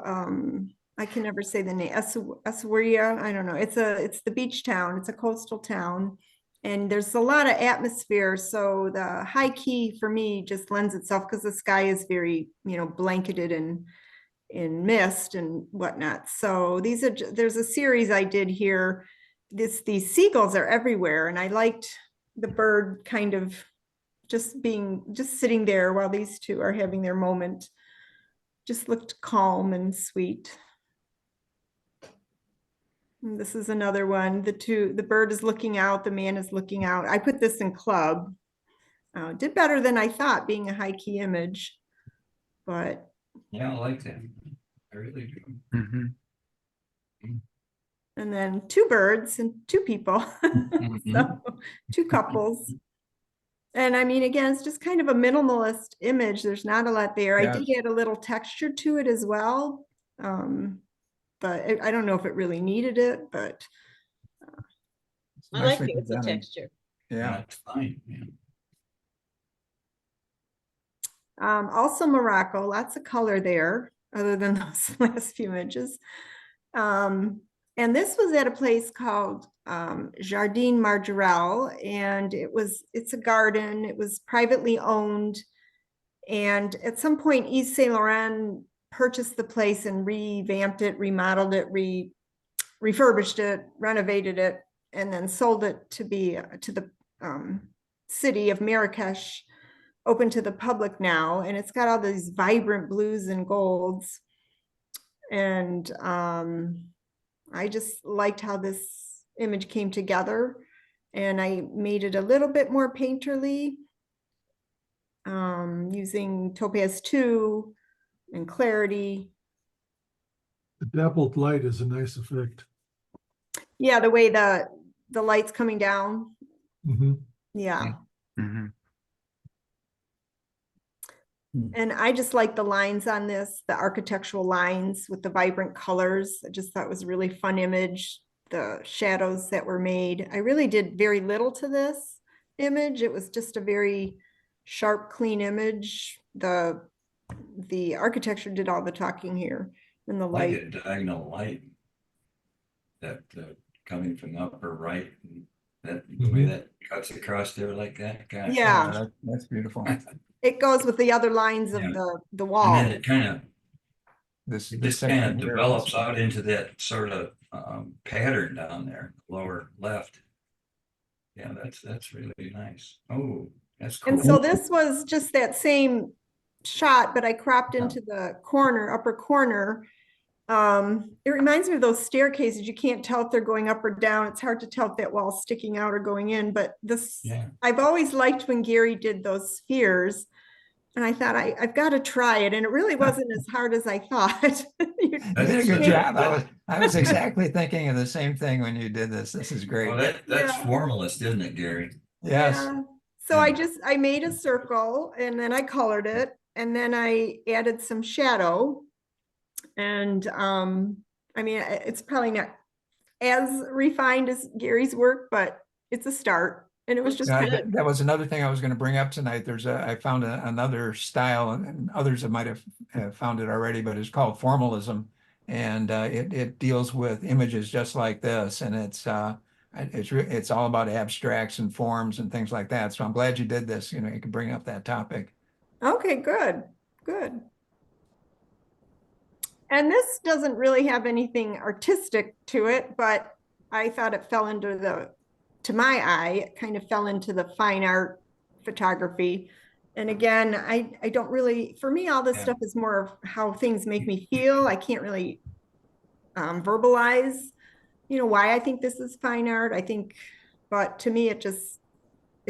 I can never say the name, Essaouira, I don't know. It's the beach town, it's a coastal town. And there's a lot of atmosphere. So the high key for me just lends itself because the sky is very, you know, blanketed in mist and whatnot. So there's a series I did here. These seagulls are everywhere. And I liked the bird kind of just sitting there while these two are having their moment. Just looked calm and sweet. And this is another one. The bird is looking out, the man is looking out. I put this in club. Did better than I thought, being a high key image, but Yeah, I like that. I really do. Mhm. and then two birds and two people, so two couples. And I mean, again, it's just kind of a minimalist image. There's not a lot there. Yeah. I did add a little texture to it as well. But I don't know if it really needed it, but I like Nicely it with the presented. texture. Yeah. That's fine. Yeah. also Morocco, lots of color there, other than those last few images. And this was at a place called Jardin Margerel, and it's a garden. It was privately owned. And at some point, Yves Saint Laurent purchased the place and revamped it, remodeled it, refurbished it, renovated it, and then sold it to the city of Marrakesh, open to the public now. And it's got all these vibrant blues and golds. And I just liked how this image came together, and I made it a little bit more painterly, using Topaz 2 and Clarity. The dappled light is a nice effect. Yeah, the way the light's coming down. Mhm. Yeah. Mhm. And I just like the lines on this, the architectural lines with the vibrant colors. I just thought it was a really fun image. The shadows that were made. I really did very little to this image. It was just a very sharp, clean image. The architecture did all the talking here, and the Like light. a diagonal light that coming from the upper right, and that the way that cuts across there like that. Gosh, Yeah, That's beautiful. it goes with the other lines of Yeah. the And wall. then it kind of this It this just kind section of here. develops out into that sort of pattern down there, lower left. Yeah, that's really nice. Oh, that's cool. And so this was just that same shot, but I cropped into the corner, upper corner. It reminds me of those staircases. You can't tell if they're going up or down. It's hard to tell if that wall's sticking out or going in, but this, Yeah. I've always liked when Gary did those spheres. And I thought I've got to try it. And it really wasn't as hard as I thought. You did a That's, good job. that- I was exactly thinking of the same thing when you did this. This is great. Well, that's Yeah. formalist, isn't it, Gary? Yes. Yeah. So I made a circle and then I colored it and then I added some shadow. And I mean, it's probably not as refined as Gary's work, but it's a start. And it was just Yeah, kind of, that was another thing I was going to bring up tonight. I found another style, and others might have found it already, but it's called formalism, and it deals with images just like this, and it's all about abstracts and forms and things like that. So I'm glad you did this. You know, you can bring up that topic. okay, good, good. And this doesn't really have anything artistic to it, but I thought it fell into to my eye, it kind of fell into the fine art photography. And again, I don't really, for me, all this Yeah. stuff is more of how things make me feel. I can't really verbalize, why I think this is fine art. I think, but to me, it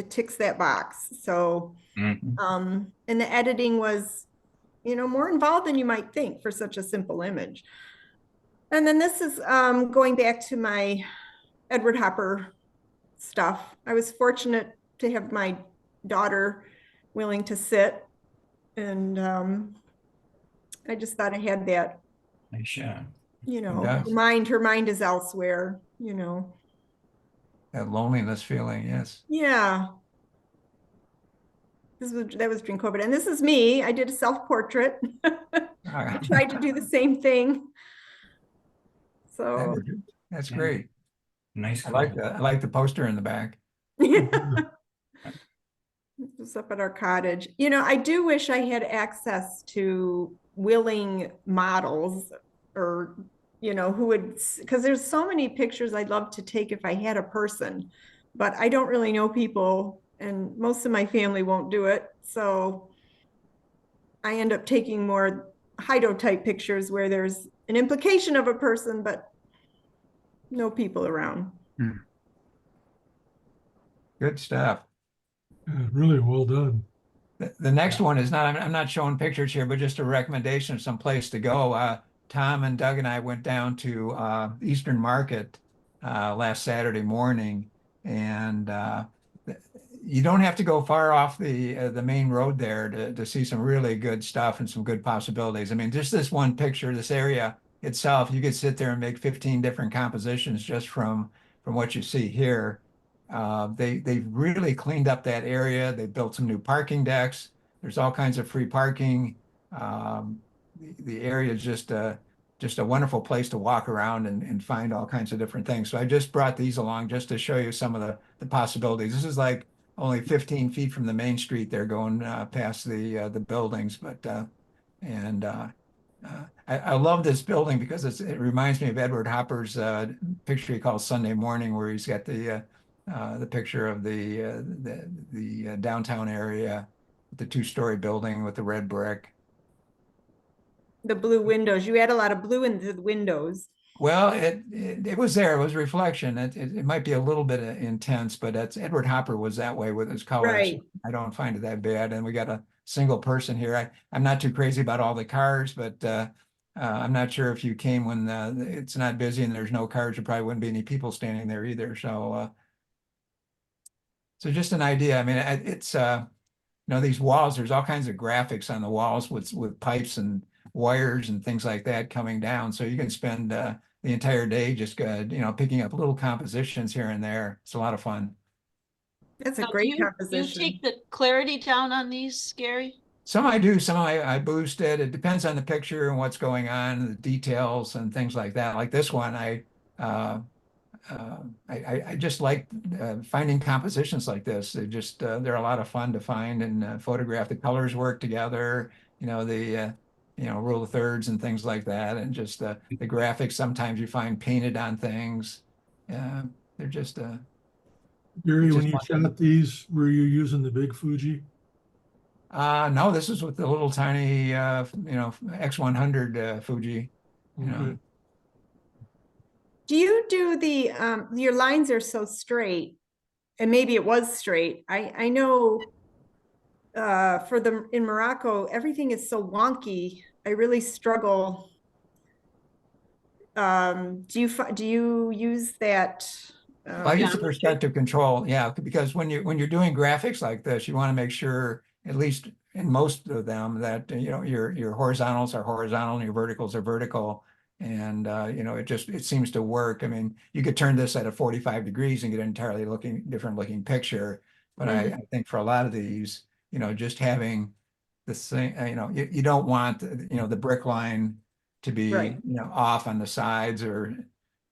ticks that box. So, Mhm. and the editing was, more involved than you might think for such a simple image. And then this is going back to my Edward Hopper stuff. I was fortunate to have my daughter willing to sit, and I just thought I had that, Nice shot. does. her mind is elsewhere, That loneliness feeling, yes. Yeah. That was during COVID. And this is me. I did a self-portrait. I tried to do the same thing. So That's Yeah. great. Nice. I like the poster in the back. yeah. Just up at our cottage. I do wish I had access to willing models or, who would, because there's so many pictures I'd love to take if I had a person, but I don't really know people and most of my family won't do it. So I end up taking more Hido type pictures where there's an implication of a person, but no people around. Good stuff. Yeah, really well done. The next one is not, I'm not showing pictures here, but just a recommendation of some place to go. Tom and Doug and I went down to Eastern Market last Saturday morning, and you don't have to go far off the main road there to see some really good stuff and some good possibilities. I mean, just this one picture, this area itself, you could sit there and make 15 different compositions just from what you see here. They've really cleaned up that area. They built some new parking decks. There's all kinds of free parking. The area is just a wonderful place to walk around and find all kinds of different things. So I just brought these along just to show you some of the possibilities. This is like only 15 feet from the main street. They're going past the buildings, but I love this building because it reminds me of Edward Hopper's picture he calls Sunday Morning, where he's got the picture of the downtown area, the two-story building with the red brick. The blue windows. You add a lot of blue into the windows. Well, it was there. It was reflection. It might be a little bit intense, but Edward Hopper was that way with his colors. Right. I don't find it that bad. And we got a single person here. I'm not too crazy about all the cars, but I'm not sure if you came when it's not busy and there's no cars, there probably wouldn't be any people standing there either. So just an idea. I mean, it's these walls. There's all kinds of graphics on the walls with pipes and wires and things like that coming down. So you can spend the entire day just picking up little compositions here and there. It's a lot of fun. That's a Now, great you composition. take the clarity down on these, Gary? Some I do, some I boost it. It depends on the picture and what's going on, the details and things like that. Like this one, I just like finding compositions like this. They're a lot of fun to find and photograph. The colors work together. rule of thirds and things like that. And just the graphics, sometimes you find painted on things. They're just, Gary, It's when just you fun. shot these, were you using the big Fuji? no, this is with the little tiny, X100 Fuji, Okay. Do you do your lines are so straight, and maybe it was straight. I know in Morocco, everything is so wonky. I really struggle. Do you use that? I use the geometry? perspective control, yeah, because when you're doing graphics like this, you want to make sure, at least in most of them, that your horizontals are horizontal and your verticals are vertical, and it seems to work. I mean, you could turn this at a 45 degrees and get an entirely different looking picture, but I think for a lot of these, just having the same, you don't want the brick line to be Right. off on the sides, or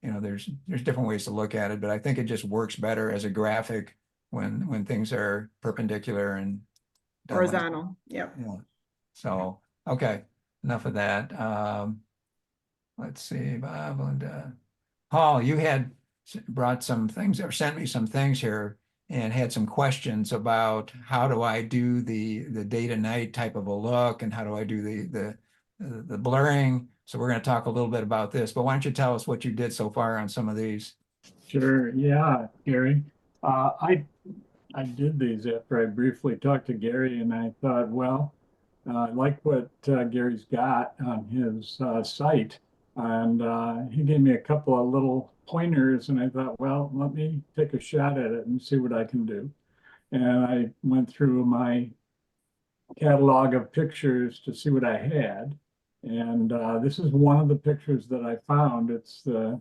there's different ways to look at it, but I think it just works better as a graphic when things are perpendicular and done like, Horizontal. Yep. so okay, enough of that. Let's see, Bob and Paul, you had brought some things or sent me some things here and had some questions about how do I do the day to night type of a look, and how do I do the blurring. So we're going to talk a little bit about this, but why don't you tell us what you did so far on some of these? Sure, yeah, Gary. I did these after I briefly talked to Gary, and I thought, well, I like what Gary's got on his site, and he gave me a couple of little pointers, and I thought, well, let me take a shot at it and see what I can do. And I went through my catalog of pictures to see what I had, and this is one of the pictures that I found. It's the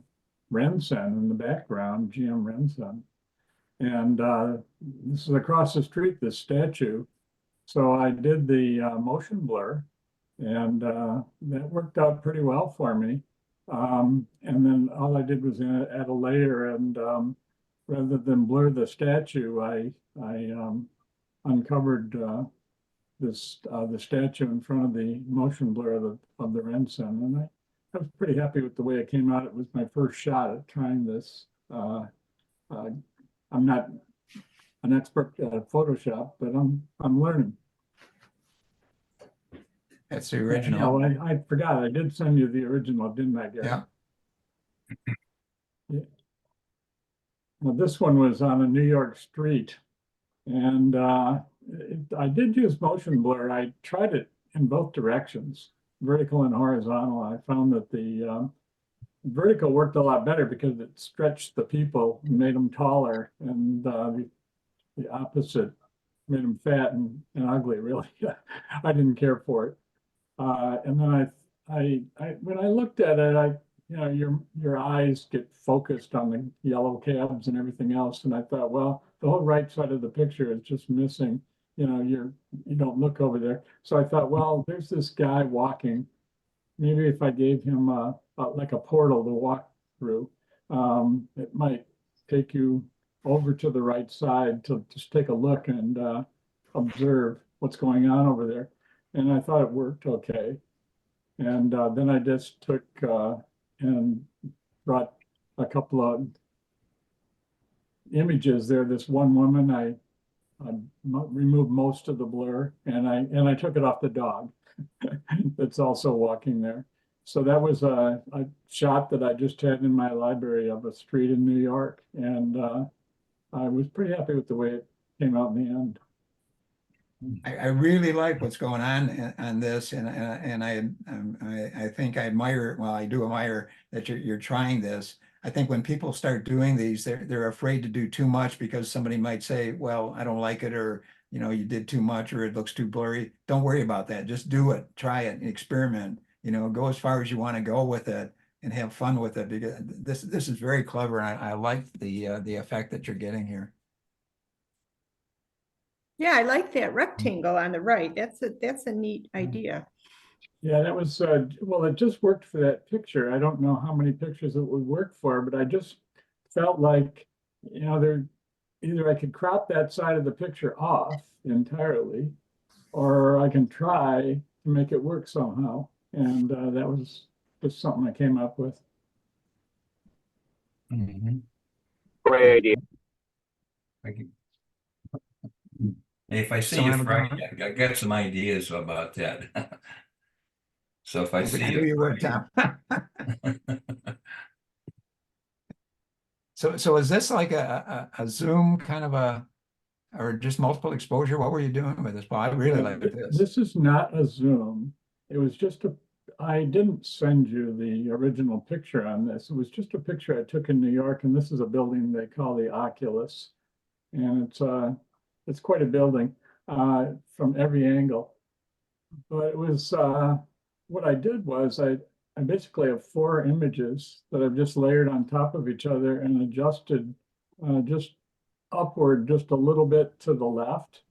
Rensen in the background, GM Rensen. And this is across the street, this statue. So I did the motion blur, and that worked out pretty well for me. And then all I did was add a layer, and rather than blur the statue, I uncovered the statue in front of the motion blur of the Rensen, and I was pretty happy with the way it came out. It was my first shot at trying this. I'm not an expert at Photoshop, but I'm learning. That's the original. Oh, I forgot. I did send you the original, didn't I, Gary? Yeah. Yeah. Well, this one was on a New York street, and I did use motion blur. I tried it in both directions, vertical and horizontal. I found that the vertical worked a lot better because it stretched the people and made them taller, and the opposite made them fat and ugly, really. I didn't care for it. And then when I looked at it, your eyes get focused on the yellow cabs and everything else. And I thought, well, the whole right side of the picture is just missing. You don't look over there. So I thought, well, there's this guy walking. Maybe if I gave him like a portal to walk through, it might take you over to the right side to just take a look and observe what's going on over there. And I thought it worked okay. And then I just took and brought a couple of images there. This one woman, I removed most of the blur, and I took it off the dog that's also walking there. So that was a shot that I just had in my library of a street in New York, and I was pretty happy with the way it came out in the end. I really like what's going on this, and I think I admire, well, I do admire that you're trying this. I think when people start doing these, they're afraid to do too much because somebody might say, well, I don't like it, or you did too much, or it looks too blurry. Don't worry about that. Just do it, try it, experiment. Go as far as you want to go with it and have fun with it, because this is very clever, and I like the effect that you're getting here. Yeah, I like that rectangle on the right. That's a neat idea. Yeah, that was, well, it just worked for that picture. I don't know how many pictures it would work for, but I just felt like, either I could crop that side of the picture off entirely, or I can try to make it work somehow. And that was just something I came up with. Mhm. Great idea. Thank you. If I see Someone you have a Friday, I got some ideas about that. So if I I see knew you you would, Friday. Tom. So is this like a Zoom kind of or just multiple exposure? What were you doing with this? Paul? I really like this. This is not a Zoom. It was just I didn't send you the original picture on this. It was just a picture I took in New York, and this is a building they call the Oculus. And it's quite a building from every angle. But it was what I did was I basically have 4 images that I've just layered on top of each other and adjusted just upward just a little bit to the left.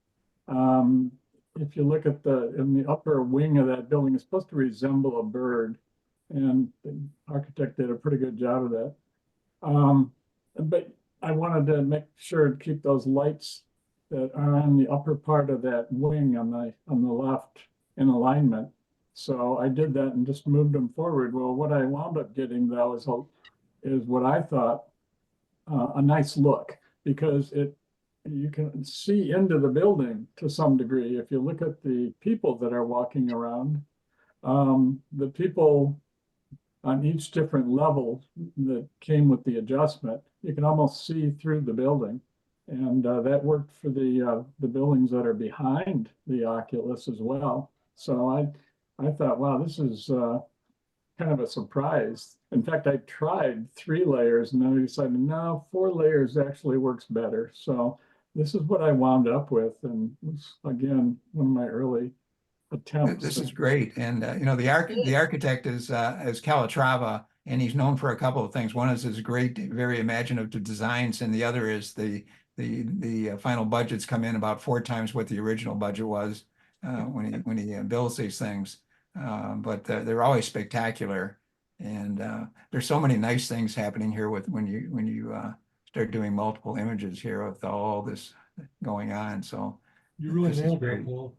If you look at in the upper wing of that building, it's supposed to resemble a bird, and the architect did a pretty good job of that. But I wanted to make sure to keep those lights that are on the upper part of that wing on the left in alignment. So I did that and just moved them forward. Well, what I wound up getting though is what I thought a nice look, because you can see into the building to some degree. If you look at the people that are walking around, the people on each different level that came with the adjustment, you can almost see through the building. And that worked for the buildings that are behind the Oculus as well. So I thought, wow, this is kind of a surprise. In fact, I tried 3 layers and then I decided, no, 4 layers actually works better. So this is what I wound up with. And it was, again, one of my early attempts. This is great. And the architect is Calatrava, and he's known for a couple of things. One is his great, very imaginative designs, and the other is the final budgets come in about 4 times what the original budget was when he builds these things. But they're always spectacular, and there's so many nice things happening here with when you start doing multiple images here with all this going on. So You really this is nailed great. that, Paul.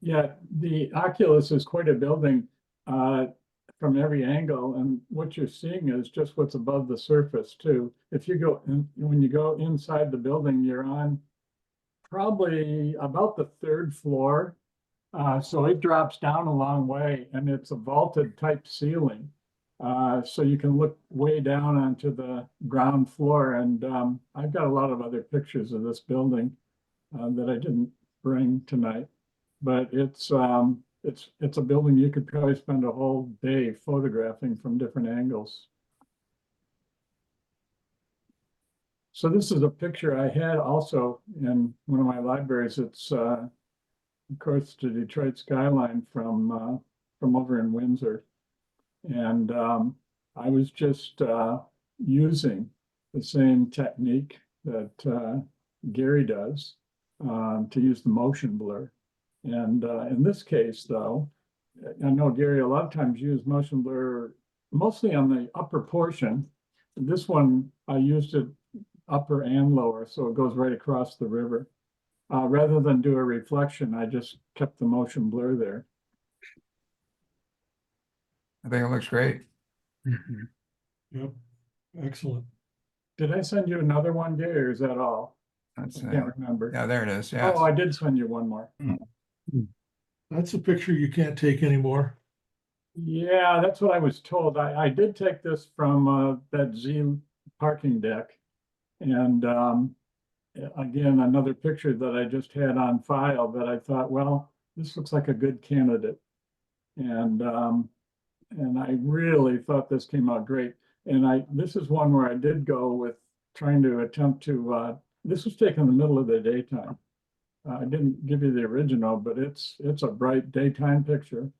Yeah, the Oculus is quite a building from every angle, and what you're seeing is just what's above the surface too. If you go when you go inside the building, you're on probably about the 3rd floor. So it drops down a long way, and it's a vaulted type ceiling. So you can look way down onto the ground floor. And I've got a lot of other pictures of this building that I didn't bring tonight. But it's a building you could probably spend a whole day photographing from different angles. So this is a picture I had also in one of my libraries. It's of course the Detroit skyline from over in Windsor, and I was just using the same technique that Gary does to use the motion blur. And in this case, though, I know Gary a lot of times use motion blur mostly on the upper portion. This one, I used it upper and lower, so it goes right across the river. Rather than do a reflection, I just kept the motion blur there. I think it looks great. Yep, excellent. Did I send you another one, Gary, or is that all? That's I can't remember. yeah, there it is. Yeah. Oh, I did send you one more. That's a picture you can't take anymore. Yeah, that's what I was told. I did take this from that Z parking deck. And again, another picture that I just had on file that I thought, well, this looks like a good candidate. And I really thought this came out great. And this is one where I did go with trying to attempt to, this was taken in the middle of the daytime. I didn't give you the original, but it's a bright daytime picture.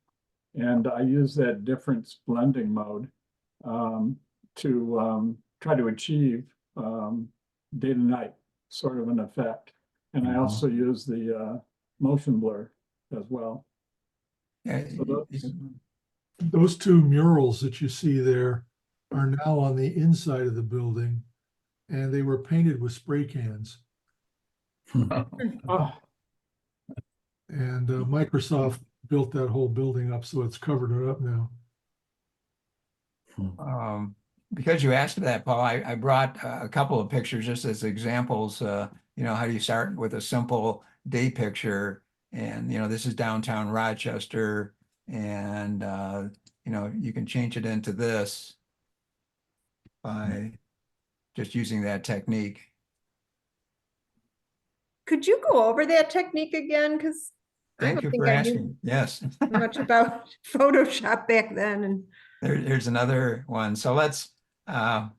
And I use that difference blending mode to try to achieve day to night sort of an effect. And I also use the motion blur as well. Yeah, So Those 2 murals that you see there are now on the inside of the building, and they were painted with spray cans. oh, And Microsoft built that whole building up, so it's covered it up now. Because you asked that, Paul, I brought a couple of pictures just as examples. You know, how do you start with a simple day picture? And, you know, this is downtown Rochester, and, you know, you can change it into this by just using that technique. Could you go over that technique again? Because I Thank don't you think for I knew asking. Yes. much about Photoshop back then. And Here's another one. So let's, I'm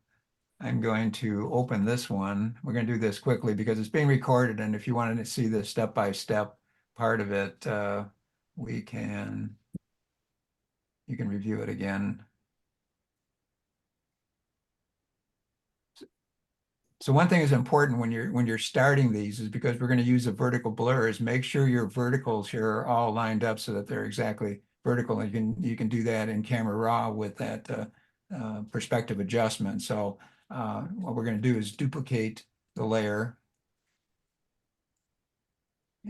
going to open this one. We're going to do this quickly because it's being recorded. And if you wanted to see the step-by-step part of it, you can review it again. So one thing is important when you're starting these is because we're going to use a vertical blur is make sure your verticals here are all lined up so that they're exactly vertical. And you can do that in Camera Raw with that perspective adjustment. So what we're going to do is duplicate the layer,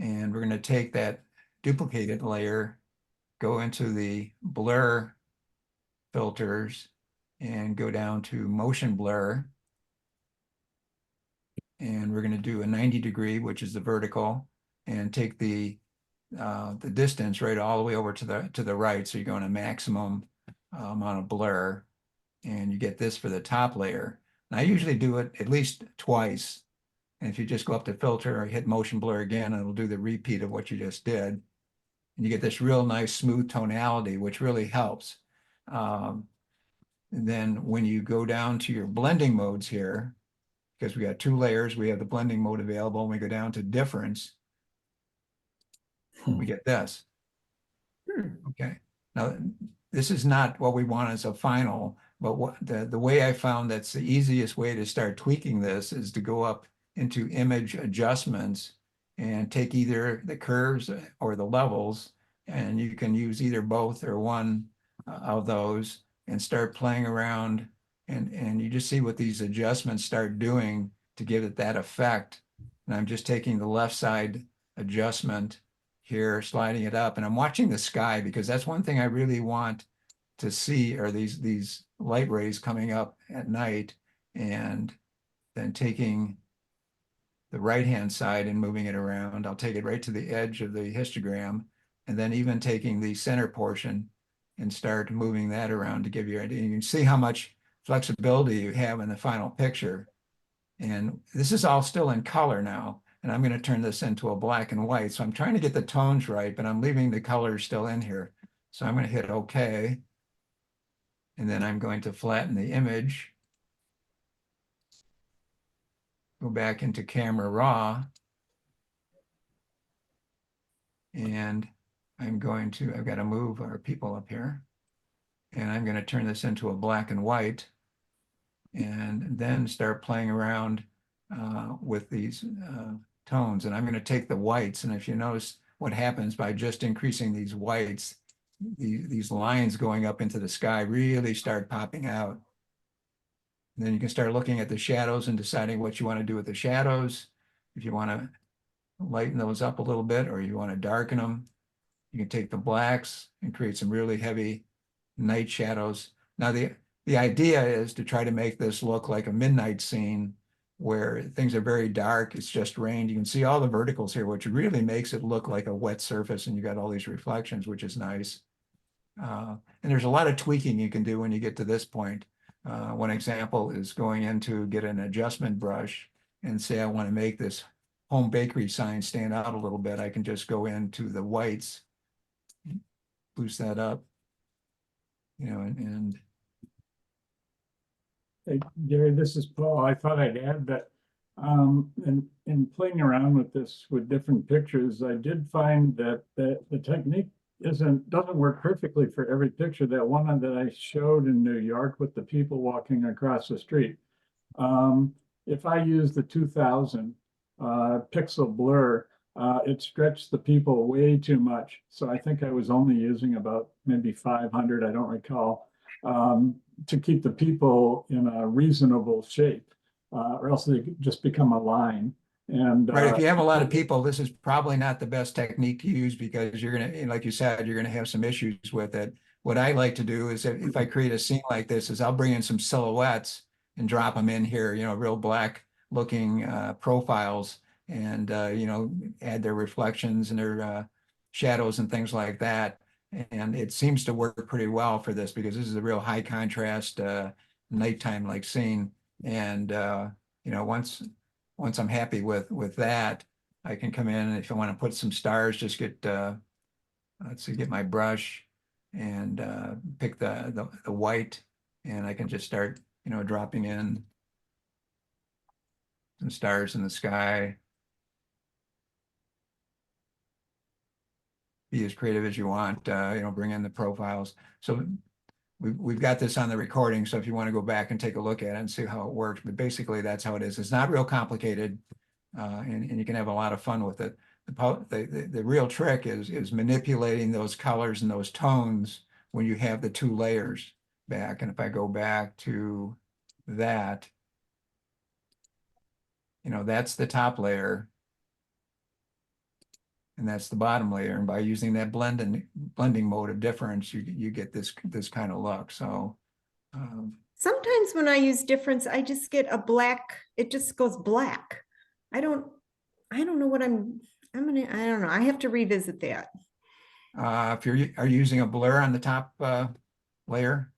and we're going to take that duplicated layer, go into the blur filters, and go down to motion blur. And we're going to do a 90-degree, which is the vertical, and take the distance right all the way over to the right. So you're going to maximum amount of blur, and you get this for the top layer. And I usually do it at least twice. And if you just go up to filter or hit motion blur again, it'll do the repeat of what you just did. And you get this real nice smooth tonality, which really helps. And then when you go down to your blending modes here, because we got 2 layers, we have the blending mode available, and we go down to difference, we get this. Okay. Now, this is not what we want as a final, but what the way I found that's the easiest way to start tweaking this is to go up into image adjustments and take either the curves or the levels, and you can use either both or one of those and start playing around, and you just see what these adjustments start doing to give it that effect. And I'm just taking the left side adjustment here, sliding it up, and I'm watching the sky because that's one thing I really want to see are these light rays coming up at night, and then taking the right-hand side and moving it around. I'll take it right to the edge of the histogram, and then even taking the center portion and start moving that around to give you an idea. You can see how much flexibility you have in the final picture. And this is all still in color now. And I'm going to turn this into a black and white. So I'm trying to get the tones right, but I'm leaving the colors still in here. So I'm going to hit OK. And then I'm going to flatten the image. Go back into Camera Raw. And I've got to move our people up here. And I'm going to turn this into a black and white. And then start playing around with these tones. And I'm going to take the whites. And if you notice what happens by just increasing these whites, these lines going up into the sky really start popping out. And then you can start looking at the shadows and deciding what you want to do with the shadows. If you want to lighten those up a little bit, or you want to darken them, you can take the blacks and create some really heavy night shadows. Now, the idea is to try to make this look like a midnight scene where things are very dark. It's just rained. You can see all the verticals here, which really makes it look like a wet surface, and you got all these reflections, which is nice. And there's a lot of tweaking you can do when you get to this point. One example is going in to get an adjustment brush and say, I want to make this home bakery sign stand out a little bit. I can just go into the whites, boost that up, you know, and Hey, Gary, this is Paul. I thought I'd add that in playing around with this with different pictures, I did find that the technique doesn't work perfectly for every picture. That one that I showed in New York with the people walking across the street. If I use the 2000 pixel blur, it stretched the people way too much. So I think I was only using about maybe 500, I don't recall, to keep the people in a reasonable shape, or else they just become a line. And Right, if you have a lot of people, this is probably not the best technique to use because you're gonna, like you said, you're gonna have some issues with it. What I like to do is if I create a scene like this, is I'll bring in some silhouettes and drop them in here, real black looking profiles, and add their reflections and their shadows and things like that. And it seems to work pretty well for this because this is a real high contrast nighttime like scene. And once I'm happy with that, I can come in, and if I want to put some stars, just get let's see, get my brush and pick the white, and I can just start dropping in some stars in the sky. Be as creative as you want, bring in the profiles. So we've got this on the recording, so if you want to go back and take a look at it and see how it works, but basically that's how it is. It's not real complicated, and you can have a lot of fun with it. The real trick is manipulating those colors and those tones when you have the two layers back. And if I go back to that, that's the top layer, and that's the bottom layer. And by using that blending mode of difference, you get this kind of look. So Sometimes when I use difference, I just get a black, it just goes black. I don't know what I don't know. I have to revisit that. if are you using a blur on the top layer?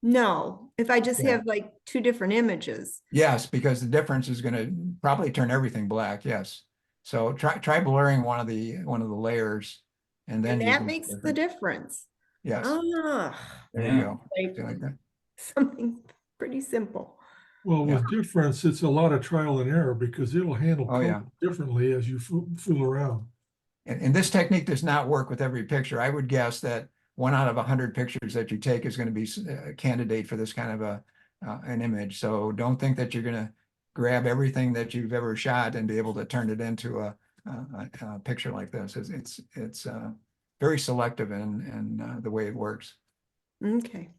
No, if I just Yeah. have like two different images. Yes, because the difference is going to probably turn everything black. Yes. So try blurring one of the layers, and then And you that can makes the difference. Yes. Ah, There you go. like See like that? something pretty simple. Well, Yeah. with difference, it's a lot of trial and error because it'll handle Oh, yeah. color differently as you fool around. And this technique does not work with every picture. I would guess that 1 out of 100 pictures that you take is going to be a candidate for this kind of an image. So don't think that you're going to grab everything that you've ever shot and be able to turn it into a picture like this. It's very selective in the way it works. Okay.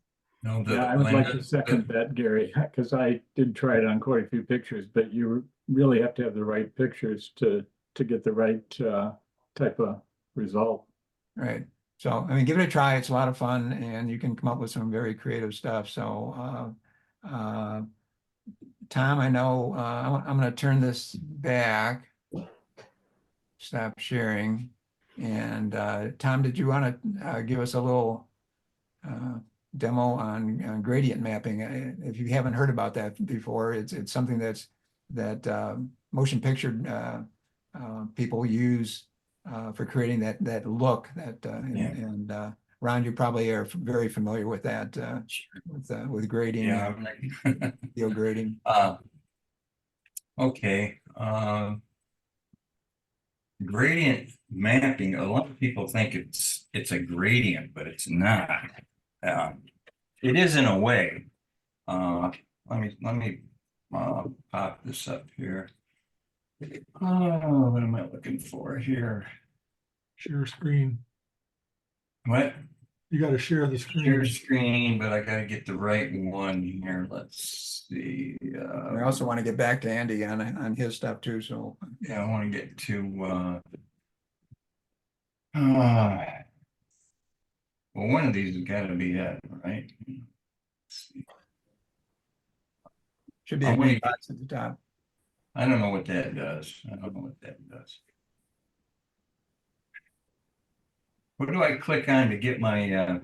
No, yeah, I would like to second that, Gary, because I did try it on quite a few pictures, but you really have to have the right pictures to get the right type of result. Right. So, I mean, give it a try. It's a lot of fun, and you can come up with some very creative stuff. So, Tom, I know I'm going to turn this back, stop sharing. And Tom, did you want to give us a little demo on gradient mapping? If you haven't heard about that before, it's something that motion picture people use for creating that look and Ron, you probably are very familiar with that with grading, Yeah. video grading. Okay. Gradient mapping, a lot of people think it's a gradient, but it's not. It is in a way. Let me pop this up here. Oh, what am I looking for here? Share screen. What? You got to share the Share screen. screen, but I gotta get the right one here. Let's see. I also want to get back to Andy on his stuff too. So Yeah, I want to get to well, one of these has got to be it, right? Let's see. should be I a wanna green get- box at the top. I don't know what that does. I don't know what that does. What do I click on to get my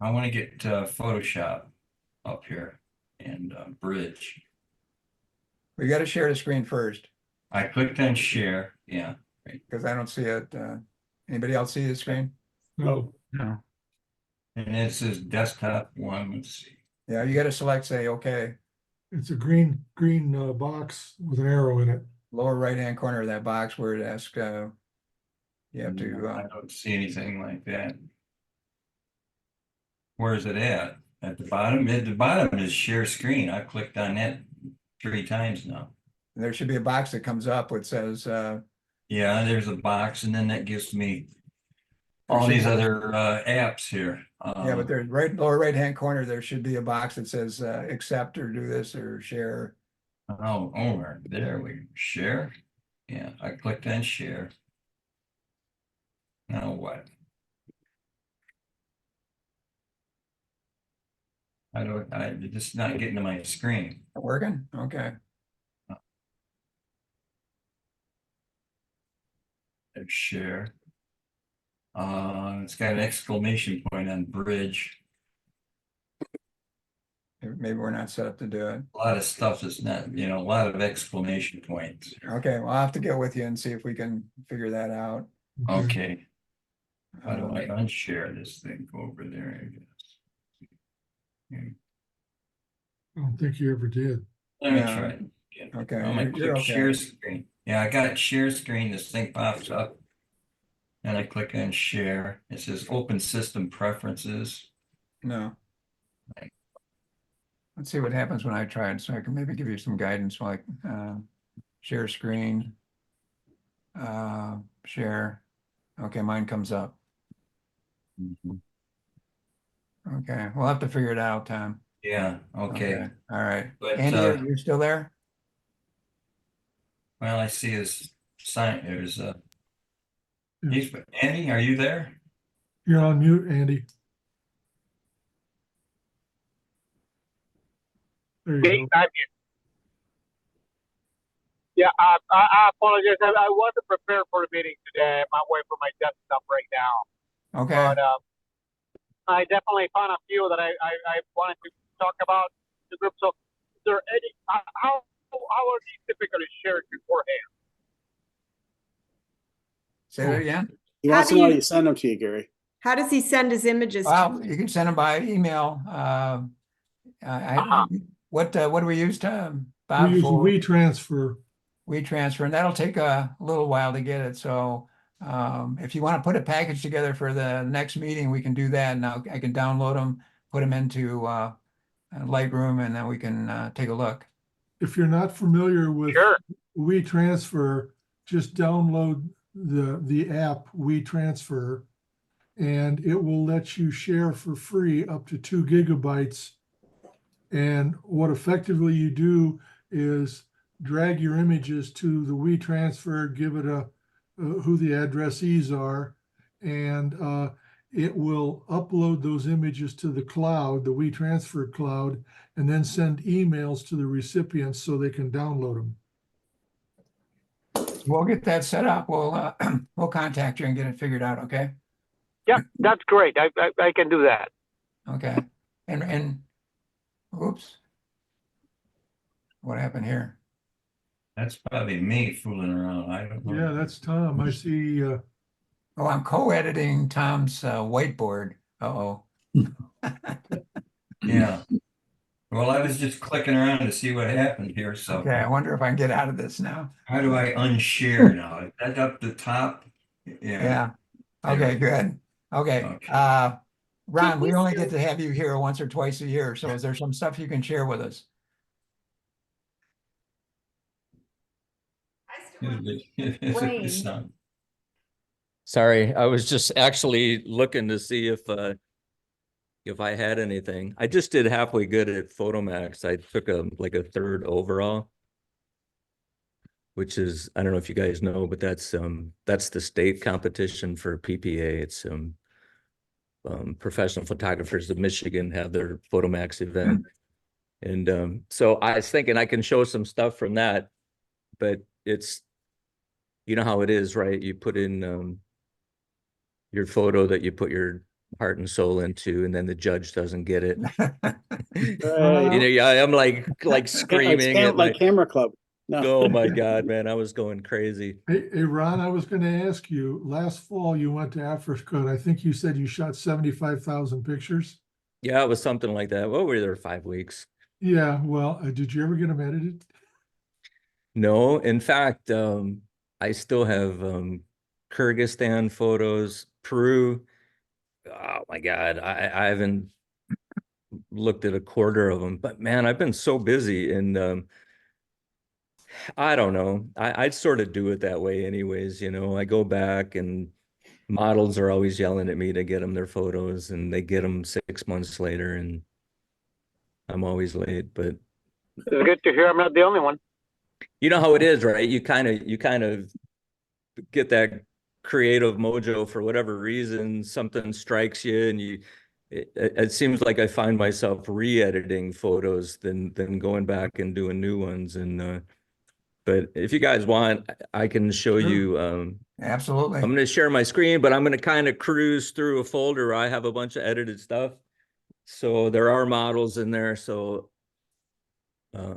I want to get Photoshop up here and bridge. We got to share the screen first I clicked on share. Yeah. because I don't see it. Anybody else see the screen? No, No. And it says desktop one. Let's see. Yeah, you got to select, say, okay, it's a green box with an arrow in it. lower right-hand corner of that box where it asks, you have to, I don't see anything like that. Where is it at? At the bottom? At the bottom is share screen. I've clicked on that 3 times now. there should be a box that comes up which says, Yeah, there's a box, and then that gives me all these other apps here. yeah, but there's lower right-hand corner, there should be a box that says accept or do this or share. Oh, over there we share. Yeah, I clicked on share. Now what? It's just not getting to my screen. Working? Okay. There's share. It's got an exclamation point on bridge. Maybe we're not set up to do it. A lot of stuff that's not, a lot of exclamation points. Okay, well, I'll have to get with you and see if we can figure that out. Okay, how do I Uh, unshare this thing? Go over there, I guess. I don't think you ever did. Let me Yeah. try it again. Okay, I'm gonna you're click share okay. screen. Yeah, I got share screen. This thing pops up. And I click on share. It says open system preferences. No. Right. Let's see what happens when I try it, so I can maybe give you some guidance, like share screen, share. Okay, mine comes up. Okay, we'll have to figure it out, Tom. Yeah, okay. All right. But, Andy, are you still there? Well, I see his sign. There's Yeah. Andy, are you there? You're on mute, Andy. There you go. I'm here. Yeah, I apologize. I wasn't prepared for the meeting today. I'm away from my desktop right now. Okay. But I definitely found a few that I wanted to talk about the group. So, is there any how are these typically shared beforehand? Say that again. He How wants do to know how you- you send them to you, Gary. How does he send his images to Well, you? you can send them by email. What do we use, Bob, We use for WeTransfer. WeTransfer, and that'll take a little while to get it. So if you want to put a package together for the next meeting, we can do that. And I can download them, put them into Lightroom, and then we can take a look. If you're not familiar with Sure. WeTransfer, just download the app WeTransfer, and it will let you share for free up to 2 gigabytes. And what effectively you do is drag your images to the WeTransfer, give it who the addressees are, and it will upload those images to the cloud, the WeTransfer cloud, and then send emails to the recipients so they can download them. We'll get that set up. We'll we'll contact you and get it figured out. Okay. Yeah, that's great. I can do that. Okay. And oops, what happened here? That's probably me fooling around. I don't know. Yeah, that's Tom. I see. Oh, I'm co-editing Tom's whiteboard. Uh-oh. Yeah. Well, I was just clicking around to see what happened here. So Okay, I wonder if I can get out of this now. how do I unshare now? Is that up the top? Yeah. Okay, good. Okay. Okay. Ron, Did we you only still- get to have you here once or twice a year. So is there some stuff you can share with us? Sorry, I was just actually looking to see if I had anything. I just did halfway good at Photomax. I took like a third overall, which is, I don't know if you guys know, but that's the state competition for PPA. It's professional photographers of Michigan have their Photomax event. And so I was thinking I can show some stuff from that, but it's, you know how it is, right? You put in your photo that you put your heart and soul into, and then the judge doesn't get it. You know, yeah, I'm like screaming It's at like Camera Club. No. Oh my God, man, I was going crazy. Hey, Ron, I was going to ask you, last fall you went to Africa, and I think you said you shot 75,000 pictures. Yeah, it was something like that. Well, we were there 5 weeks. Yeah, well, did you ever get them edited? No, in fact, I still have Kyrgyzstan photos, Peru. Oh my God, I haven't looked at a quarter of them, but man, I've been so busy, and I don't know. I'd sort of do it that way anyways, you know. I go back and models are always yelling at me to get them their photos, and they get them 6 months later, and I'm always late. But It's good to hear I'm not the only one. You know how it is, right? You kind of get that creative mojo for whatever reason, something strikes you, and it seems like I find myself re-editing photos than going back and doing new ones. And but if you guys want, I can show Sure. you. Absolutely. I'm going to share my screen, but I'm going to kind of cruise through a folder where I have a bunch of edited stuff. So there are models in there. So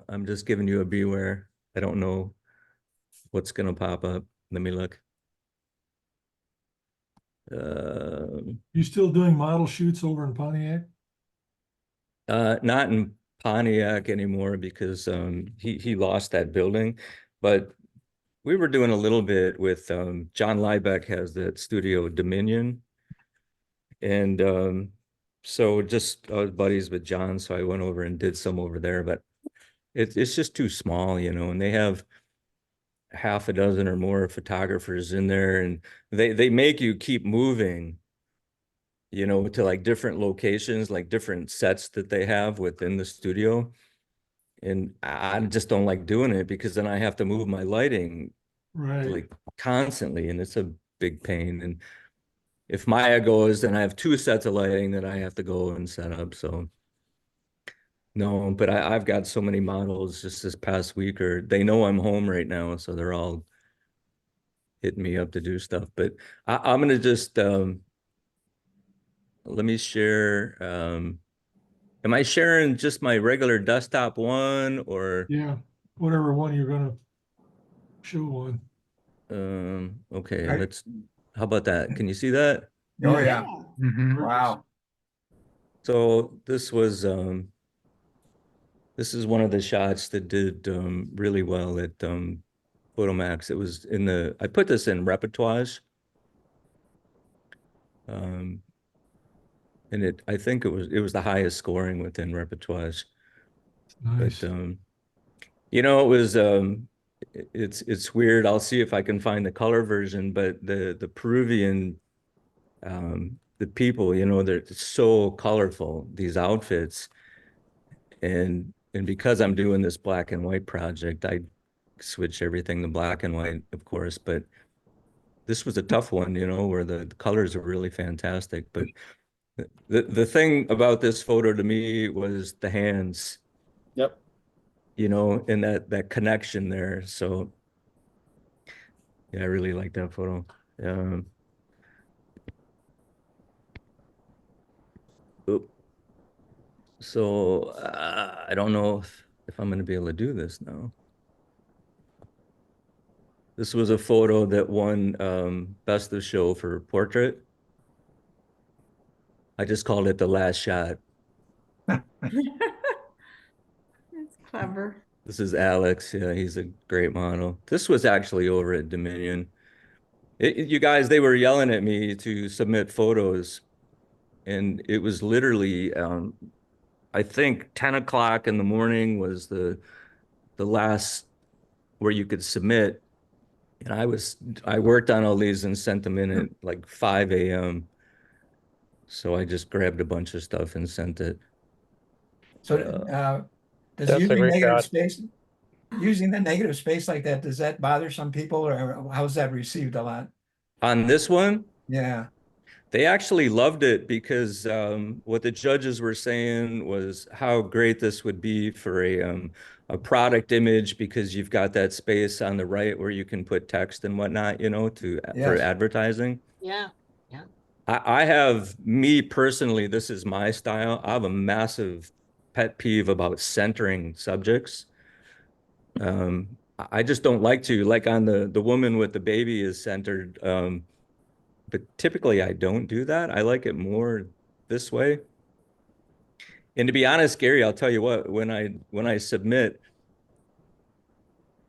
I'm just giving you a beware. I don't know what's going to pop up. Let me look. You still doing model shoots over in Pontiac? Not in Pontiac anymore because he lost that building, but we were doing a little bit with John Liebeck has that studio Dominion, and so just I was buddies with John, so I went over and did some over there, but it's just too small, you know, and they have half a dozen or more photographers in there, and they make you keep moving, you know, to like different locations, like different sets that they have within the studio. And I just don't like doing it because then I have to move my lighting Right. like constantly, and it's a big pain. And if Maya goes, then I have two sets of lighting that I have to go and set up. So no, but I've got so many models just this past week, or they know I'm home right now, so they're all hitting me up to do stuff. But I'm gonna just let me share. Am I sharing just my regular desktop one or Yeah, whatever one you're gonna show on. okay, Right. let's how about that? Can you see that? Oh, yeah. Mhm. Wow. So this is one of the shots that did really well at Photomax. It was in the I put this in repertoires. And I think it was the highest scoring within repertoires. Nice. But you know, it was it's weird. I'll see if I can find the color version, but the Peruvian the people, you know, they're so colorful, these outfits. And because I'm doing this black and white project, I switch everything to black and white, of course, but this was a tough one, you know, where the colors are really fantastic. But the thing about this photo to me was the hands, Yep. you know, and that connection there. So yeah, I really like that photo. Oop. So I don't know if I'm going to be able to do this now. This was a photo that won Best of Show for portrait. I just called it the last shot. That's clever. This is Alex. Yeah, he's a great model. This was actually over at Dominion. You guys, they were yelling at me to submit photos, and it was literally, I think 10 o'clock in the morning was the last where you could submit. And I worked on all these and sent them in at like 5 a.m. So I just grabbed a bunch of stuff and sent it. So does That's a using great negative shot. space, using the negative space like that, does that bother some people, or how's that received a lot? On this one, Yeah. they actually loved it because what the judges were saying was how great this would be for a product image because you've got that space on the right where you can put text and whatnot, you know, for Yes. advertising. Yeah, yeah. I have me personally, this is my style. I have a massive pet peeve about centering subjects. I just don't like to, like on the woman with the baby is centered. But typically I don't do that. I like it more this way. And to be honest, Gary, I'll tell you what, when I submit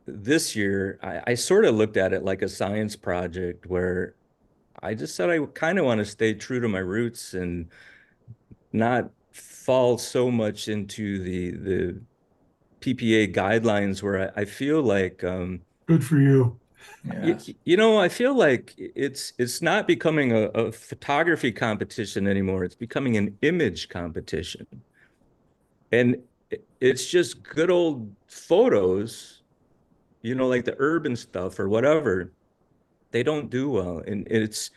this year, I sort of looked at it like a science project where I just said I kind of want to stay true to my roots and not fall so much into the PPA guidelines where I feel like Good for you. Yes. you know, I feel like it's not becoming a photography competition anymore. It's becoming an image competition. And it's just good old photos, you know, like the urban stuff or whatever. They don't do well. And it's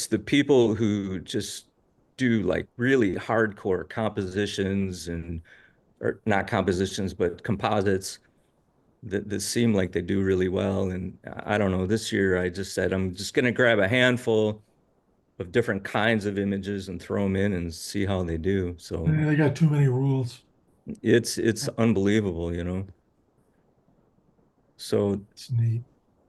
the people who just do like really hardcore compositions and or not compositions, but composites that seem like they do really well. And I don't know, this year I just said, I'm just going to grab a handful of different kinds of images and throw them in and see how they do. So They got too many rules. it's unbelievable, you know. So It's neat.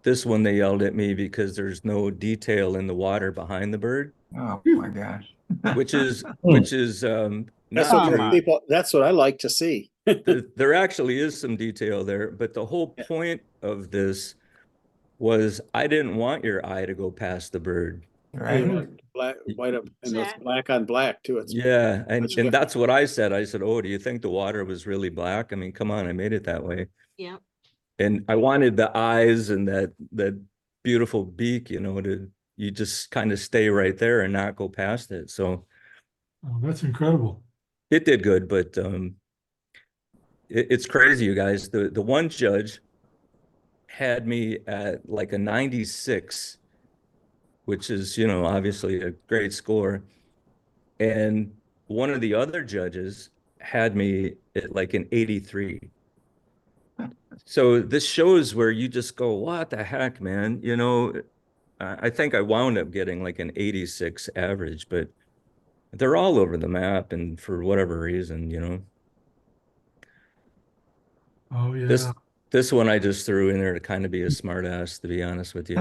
this one they yelled at me because there's no detail in the water behind the bird, Oh, my gosh. which is That's not what true. people, that's what I like to see. There actually is some detail there, but the whole Yeah. point of this was I didn't want your eye to go past the bird. Right? Black, white, and it's Exactly. black on black too. It's Yeah, and much and different. that's what I said. I said, "Oh, do you think the water was really black? I mean, come on, I made it that way." Yeah. And I wanted the eyes and that beautiful beak, you know, to you just kind of stay right there and not go past it. So Oh, that's incredible. it did good, but it's crazy, you guys. The one judge had me at like a 96, which is, you know, obviously a great score. And one of the other judges had me at like an 83. So this shows where you just go, what the heck, man? You know, I think I wound up getting like an 86 average, but they're all over the map and for whatever reason, you know. Oh, yeah. This one I just threw in there to kind of be a smart ass, to be honest with you.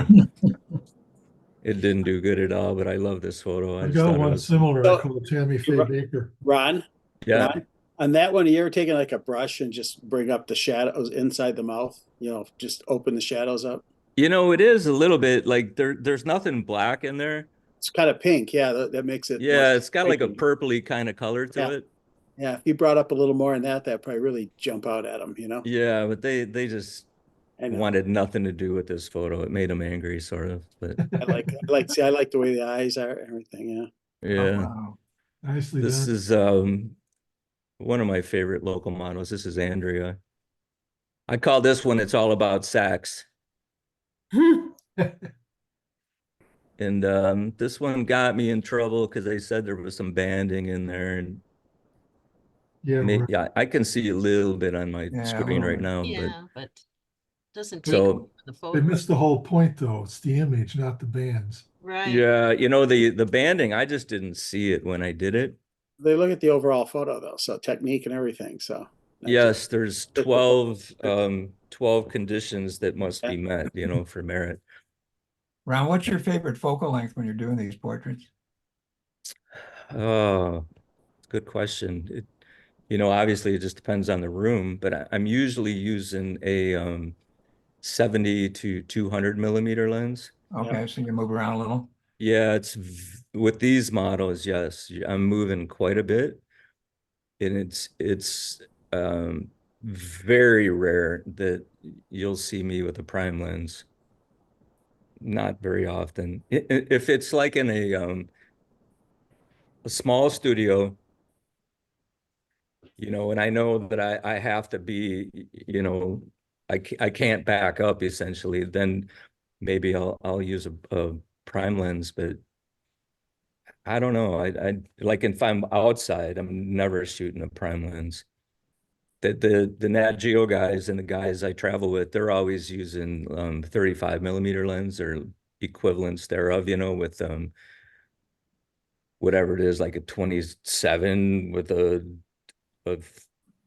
It didn't do good at all, but I love this photo. I I just got thought it one was, similar. I So- call it Tammy Faye Baker. Ron, yeah. Ron, on that one, you ever taken like a brush and just bring up the shadows inside the mouth? You know, just open the shadows up. You know, it is a little bit like there's nothing black in there. It's kind of pink. Yeah, that makes it. more Yeah, it's got like a striking. purpley kind of color to Yeah. it. Yeah, if you brought up a little more in that, that'd probably really jump out at them. You know. Yeah, but they just I know. wanted nothing to do with this photo. It made them angry, sort of. But I like the way the eyes are, everything. Yeah. Oh, yeah, wow. Nicely this done. is one of my favorite local models. This is Andrea. I call this one "It's All About Sex," and this one got me in trouble because they said there was some banding in there, and Yeah, right. yeah, I can see a little bit on my Yeah, a screen little right bit. now, but Yeah, but doesn't take So- over the They photo. missed the whole point, though. It's the image, not the bands. Right. yeah, you know, the banding, I just didn't see it when I did it. They look at the overall photo though, so technique and everything. So not Yes, just- there's the 12 conditions that must be met, you know, for merit. Ron, what's your favorite focal length when you're doing these portraits? Oh, good question. You know, obviously it just depends on the room, but I'm usually using a 70 to 200 millimeter lens. Okay, so you move around a little. Yeah, with these models, yes, I'm moving quite a bit, and it's very rare that you'll see me with a prime lens. Not very often. If it's like in a small studio, you know, and I know that I have to be, you know, I can't back up essentially, then maybe I'll use a prime lens, but I don't know. I like if I'm outside, I'm never shooting a prime lens. The Nat Geo guys and the guys I travel with, they're always using 35 millimeter lens or equivalents thereof, you know, with whatever it is, like a 27 with a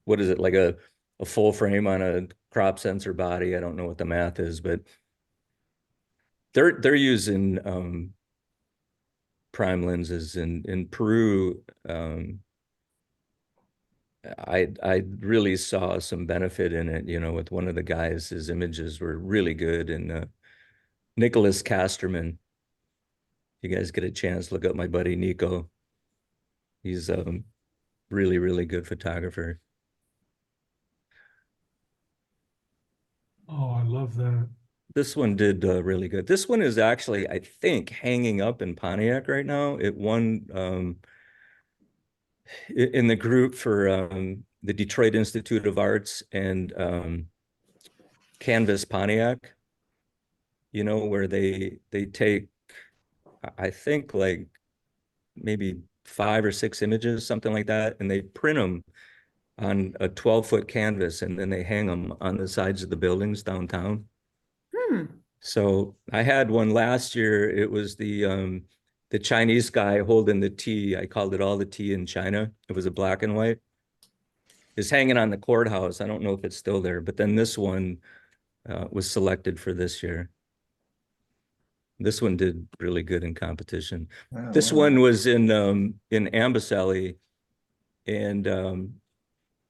what is it, like a full frame on a crop sensor body. I don't know what the math is, but they're using prime lenses in Peru. I really saw some benefit in it, you know, with one of the guys. His images were really good, and Nicholas Casterman. You guys get a chance, look up my buddy Nico. He's really, really good photographer. Oh, I love that. This one did really good. This one is actually, I think, hanging up in Pontiac right now. It won in the group for the Detroit Institute of Arts and Canvas Pontiac, you know, where they take, I think, like maybe 5 or 6 images, something like that, and they print them on a 12-foot canvas, and then they hang them on the sides of the buildings downtown. So I had one last year. It was the Chinese guy holding the tea. I called it All the Tea in China. It was a black and white. It's hanging on the courthouse. I don't know if it's still there, but then this one was selected for this year. This one did really good in competition. Oh, This wow. one was in Amboseli, and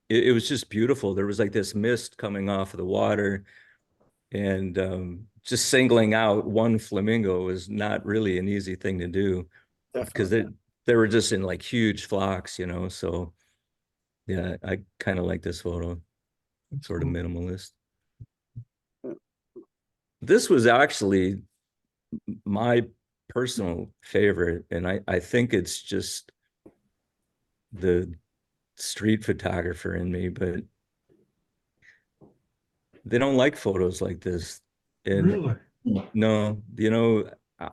it was just beautiful. There was like this mist coming off of the water, and just singling out one flamingo is not really an easy thing to do, because Definitely. they were just in like huge flocks, you know. So yeah, I kind of like this photo, sort of minimalist. This was actually my personal favorite, and I think it's just the street photographer in me, but they don't like photos like this. And Really? no, you know,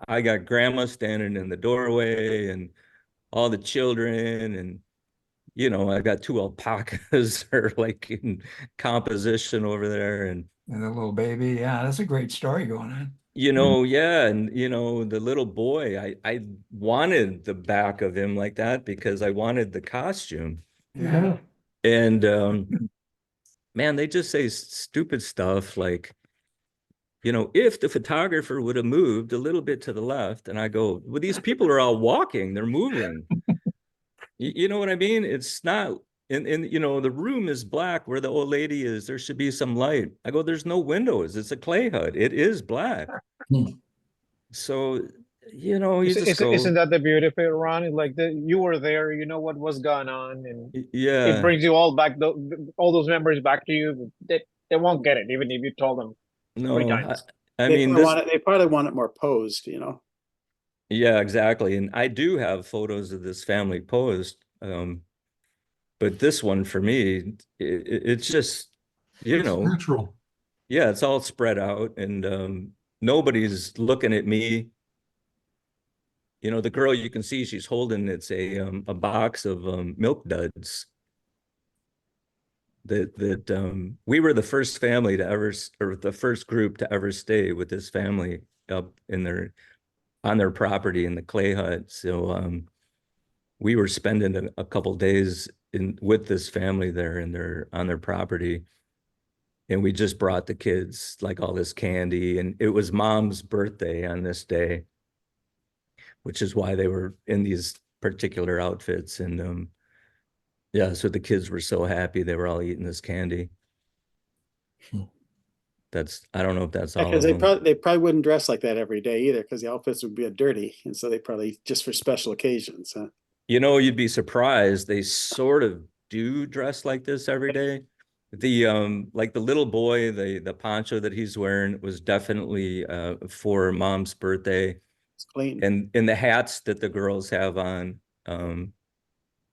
I got grandma standing in the doorway and all the children, and you know, I got 2 alpacas are like in composition over there, and And the little baby. Yeah, that's a great story going on. you know, yeah, and you know, the little boy, I wanted the back of him like that because I wanted the costume. Yeah. And man, they just say stupid stuff like, you know, if the photographer would have moved a little bit to the left, and I go, well, these people are all walking, they're moving. You know what I mean? It's not, and you know, the room is black where the old lady is. There should be some light. I go, there's no windows. It's a clay hut. It is black. So, you know, you just Isn't go, that the beauty of it, Ron? It's like you were there, you know what was going on, and it yeah, brings you all back, all those memories back to you. They won't get it, even if you told them 20 no, times. I mean, They probably want it more posed, you know. yeah, exactly. And I do have photos of this family posed. But this one for me, it's just, you It's know, natural. yeah, it's all spread out, and nobody's looking at me. You know, the girl, you can see she's holding, it's a box of milk duds. That we were the first family to ever, or the first group to ever stay with this family up in on their property in the clay hut. So we were spending a couple days with this family there, and they're on their property. And we just brought the kids like all this candy, and it was mom's birthday on this day, which is why they were in these particular outfits. And yeah, so the kids were so happy, they were all eating this candy. I don't know if that's all Because of them. they probably wouldn't dress like that every day either, because the outfits would be dirty, and so they probably just for special occasions, huh? You know, you'd be surprised, they sort of do dress like this every day. The like the little boy, the poncho that he's wearing was definitely for mom's birthday. It's clean. And the hats that the girls have on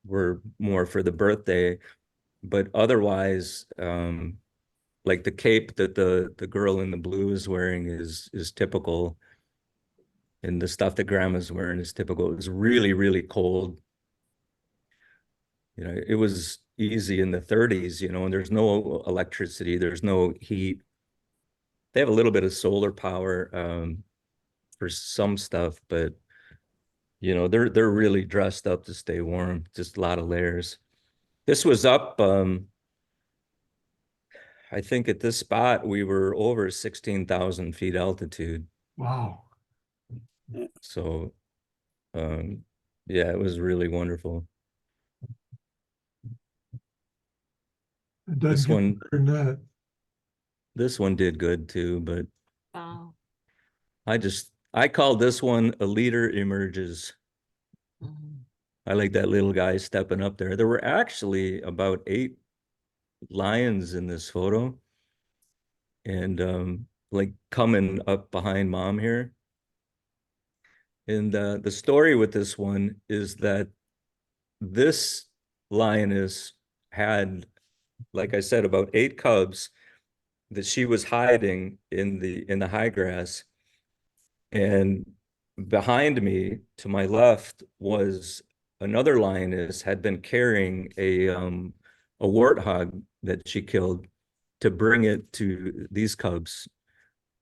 were more for the birthday. But otherwise, like the cape that the girl in the blue is wearing is typical, and the stuff that grandma's wearing is typical. It was really, really cold. You know, it was easy in the 30s, you know, and there's no electricity, there's no heat. They have a little bit of solar power for some stuff, but you know, they're really dressed up to stay warm, just a lot of layers. This was up, I think at this spot we were over 16,000 feet altitude. Wow. So yeah, it was really wonderful. It This doesn't get one, better than that. this one did good too, but Wow. I called this one A Leader Emerges. Mhm. I like that little guy stepping up there. There were actually about 8 lions in this photo, and like coming up behind mom here. And the story with this one is that this lioness had like I said, about 8 cubs that she was hiding in the high grass. And behind me to my left was another lioness had been carrying a warthog that she killed to bring it to these cubs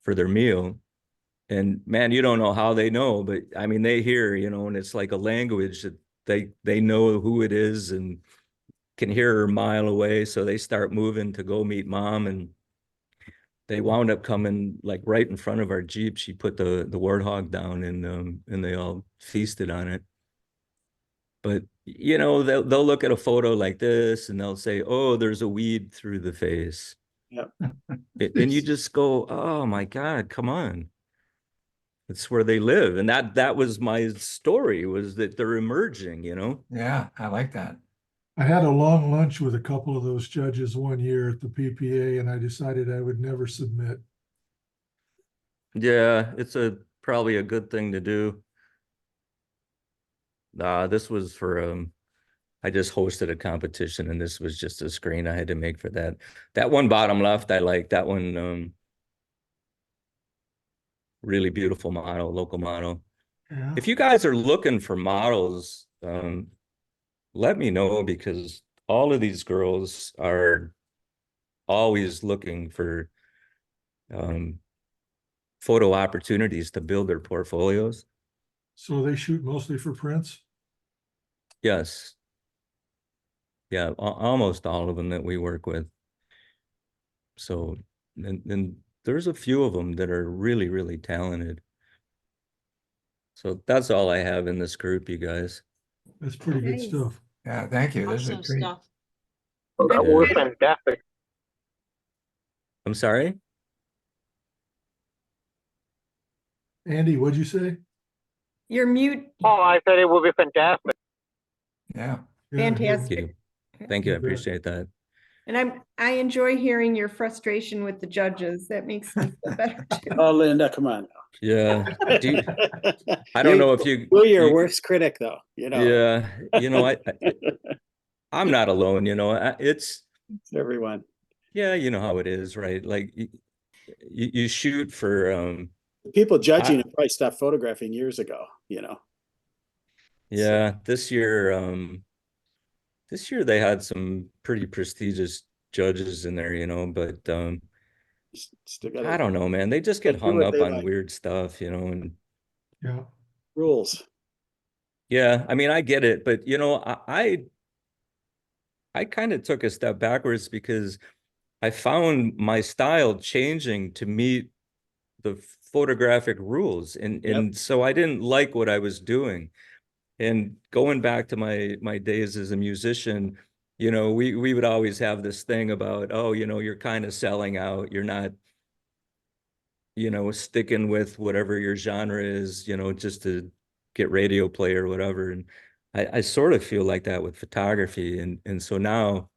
for their meal. And man, you don't know how they know, but I mean, they hear, and it's like a language that they know who it is and can hear her a mile away. So they start moving to go meet mom, and they wound up coming like right in front of our Jeep. She put the warthog down, and they all feasted on it. But they'll look at a photo like this and they'll say, "Oh, there's a weed through the face." Yep. And you just go, "Oh my God, come on." It's where they live. And that was my story, was that they're emerging, Yeah, I like that. I had a long lunch with a couple of those judges one year at the PPA, and I decided I would never submit. Yeah, it's probably a good thing to do. This was for I just hosted a competition, and this was just a screen I had to make for that. That one bottom left, I like that one. Really beautiful model, local model. Yeah. If you guys are looking for models, let me know, because all of these girls are always looking for photo opportunities to build their portfolios. So they shoot mostly for prints? Yes. Yeah, almost all of them that we work with. So, and there's a few of them that are really, really talented. So that's all I have in this group, you guys. That's pretty good Nice. stuff. Yeah, thank you. This is a Awesome treat. stuff. That Yeah. was fantastic. I'm sorry? Andy, what'd you say? You're mute. Oh, I said it would be fantastic. Yeah. Yeah, Thank Fantastic. you. Thank you. I You bet. appreciate that. And I enjoy hearing your frustration with the judges. That makes me feel better too. Oh, Linda, come on. Yeah. I don't know if You're your you- worst critic, though. Yeah. I'm not alone, it's, It's everyone. yeah, you know how it is, right? Like you shoot for, People judging and probably stopped photographing years ago. yeah, this year they had some pretty prestigious judges in there, but Still I got don't know, man. They just get do hung what up they on like. weird stuff, and Yeah. rules. yeah, I mean, I get it, but I kind of took a step backwards, because I found my style changing to meet the photographic rules, and so I didn't like what I was doing. And going back to my days as a musician, we would always have this thing about, oh, you're kind of selling out. You're not, sticking with whatever your genre is, just to get radio play or whatever. And I sort of feel like that with photography. And so now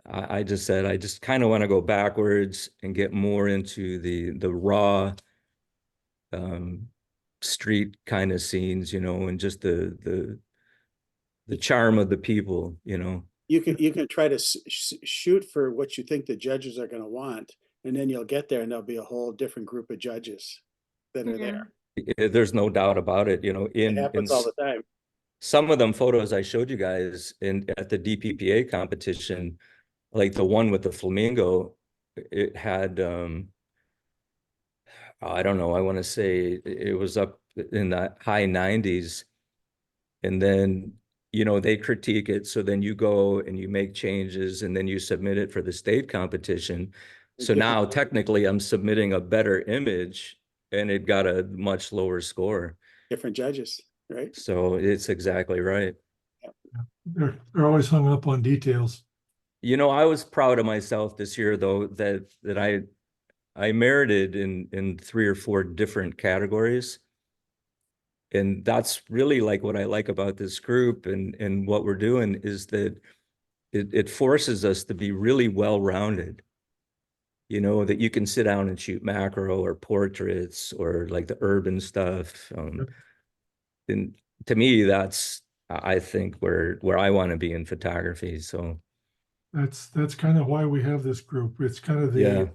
I just said, I just kind of want to go backwards and get more into the raw street kind of scenes, and just the charm of the people, You can try to shoot for what you think the judges are going to want, and then you'll get there, and there'll be a whole different group of judges that are there. There's no doubt about it, It in happens all the time. some of them photos I showed you guys at the DPPA competition, like the one with the flamingo, it had I don't know, I want to say it was up in the high 90s. And then, they critique it. So then you go and you make changes, and then you submit it for the state competition. So now technically I'm submitting a better image, and it got a much lower score. Different judges, right? So it's exactly right. They're always hung up on details. I was proud of myself this year, though, that I merited in 3 or 4 different categories. And that's really like what I like about this group, and what we're doing is that it forces us to be really well-rounded. That you can sit down and shoot macro or portraits or like the urban stuff. And to me, that's, I think, where I want to be in photography. So That's kind of why we have this group. It's kind of Yeah. the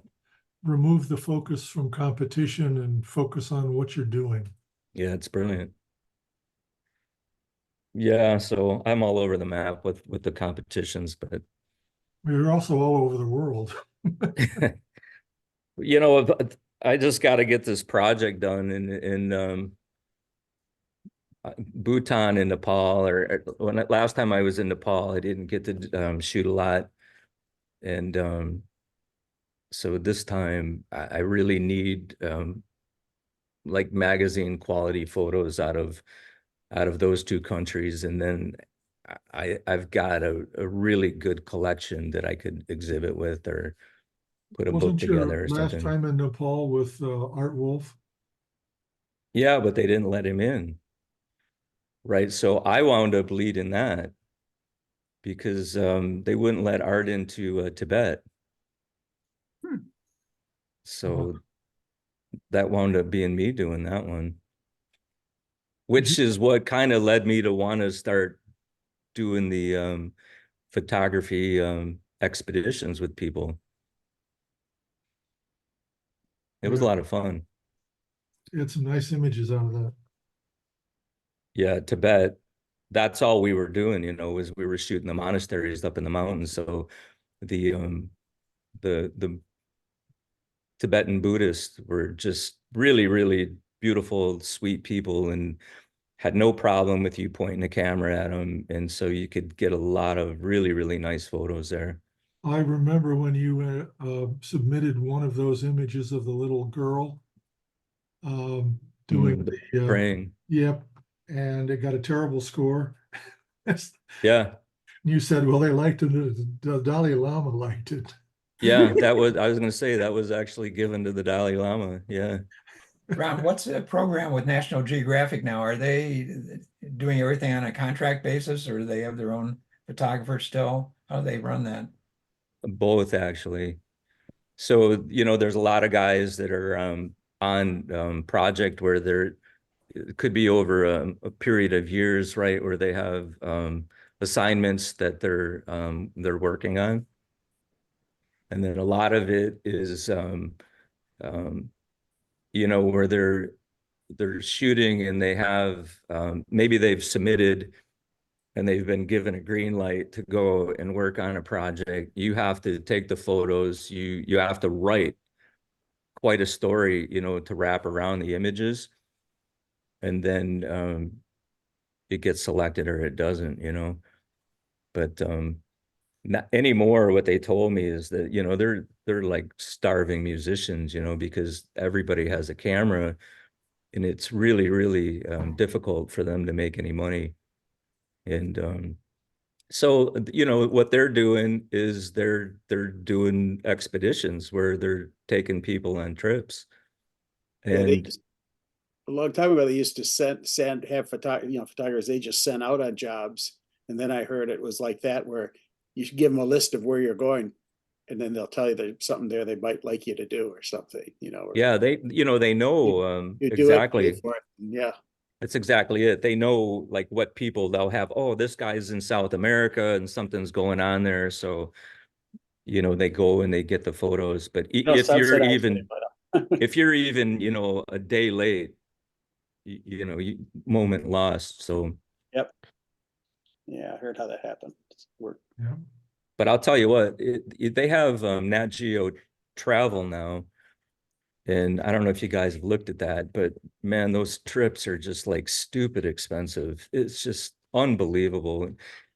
remove the focus from competition and focus on what you're doing. Yeah, it's brilliant. Yeah, so I'm all over the map with the competitions, but We're also all over the world. you know, I just got to get this project done in Bhutan and Nepal. Or when last time I was in Nepal, I didn't get to shoot a lot, and so this time I really need like magazine quality photos out of those two countries, and then I've got a really good collection that I could exhibit with or put a book Wasn't your together or last something. time in Nepal with Art Wolf? Yeah, but they didn't let him in. Right. So I wound up leading that because they wouldn't let Art into Tibet. Hmm. So that wound up being me doing that one, which is what kind of led me to want to start doing the photography expeditions with people. It was a Yeah. lot of fun. You had some nice images out of that. Yeah, Tibet, that's all we were doing, you know, was we were shooting the monasteries up in the mountains. So the Tibetan Buddhists were just really, really beautiful, sweet people and had no problem with you pointing a camera at them. And so you could get a lot of really, really nice photos there. I remember when you submitted one of those images of the little girl doing the Praying. yep, and it got a terrible score. Yeah. You said, well, they liked it. The Dalai Lama liked it. Yeah, I was going to say that was actually given to the Dalai Lama. Yeah. Ron, what's the program with National Geographic now? Are they doing everything on a contract basis, or do they have their own photographer still? How do they run that? Both actually. So, you know, there's a lot of guys that are on project where it could be over a period of years, right? Where they have assignments that they're working on. And then a lot of it is you know, where they're shooting and they have maybe they've submitted and they've been given a green light to go and work on a project. You have to take the photos, you have to write quite a story, you know, to wrap around the images. And then it gets selected or it doesn't, you know. But not anymore, what they told me is that, you know, they're like starving musicians, you know, because everybody has a camera and it's really, really difficult for them to make any money. And so, you know, what they're doing is they're doing expeditions where they're taking people on trips. Yeah, they And a long time ago, they used to have photographers, they just sent out on jobs. And then I heard it was like that, where you should give them a list of where you're going. And then they'll tell you there's something there they might like you to do or something, you know. yeah, they, you know, they know You do it, pay exactly. for it. Yeah. That's exactly it. They know like what people they'll have. Oh, this guy's in South America and something's going on there. So, you know, they go and they get the photos. But No, if you're subsidize it, even, but, if you're even, you know, a day late, you know, moment lost. So, yep. Yeah, I heard how that happened. Yeah. but I'll tell you what, they have Nat Geo travel now. And I don't know if you guys have looked at that, but man, those trips are just like stupid expensive. It's just unbelievable.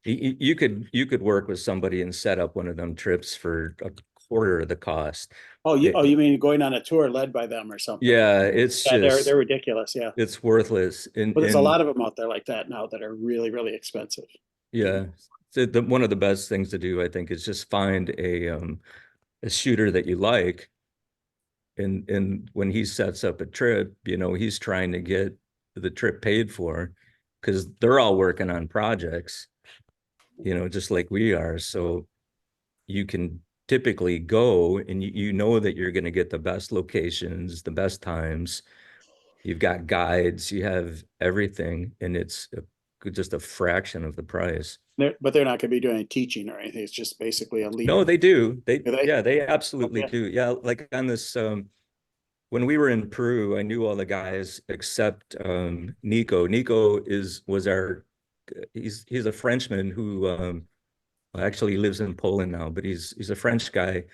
You could work with somebody and set up one of them trips for a quarter of the cost. Oh, you mean going on a tour led by them or something? Yeah, it's Yeah, just they're ridiculous. Yeah. it's worthless. And But there's a lot of them out there like that now that are really, really expensive. yeah, so one of the best things to do, I think, is just find a shooter that you like. And when he sets up a trip, you know, he's trying to get the trip paid for because they're all working on projects, you know, just like we are. So you can typically go and you know that you're going to get the best locations, the best times. You've got guides, you have everything, and it's just a fraction of the price. But they're not gonna be doing any teaching or anything. It's just basically a lead. No, they do. Do they? Yeah, they absolutely Okay. do. Yeah, like on this, when we were in Peru, I knew all the guys except Nico. Nico he's a Frenchman who actually lives in Poland now, but he's a French guy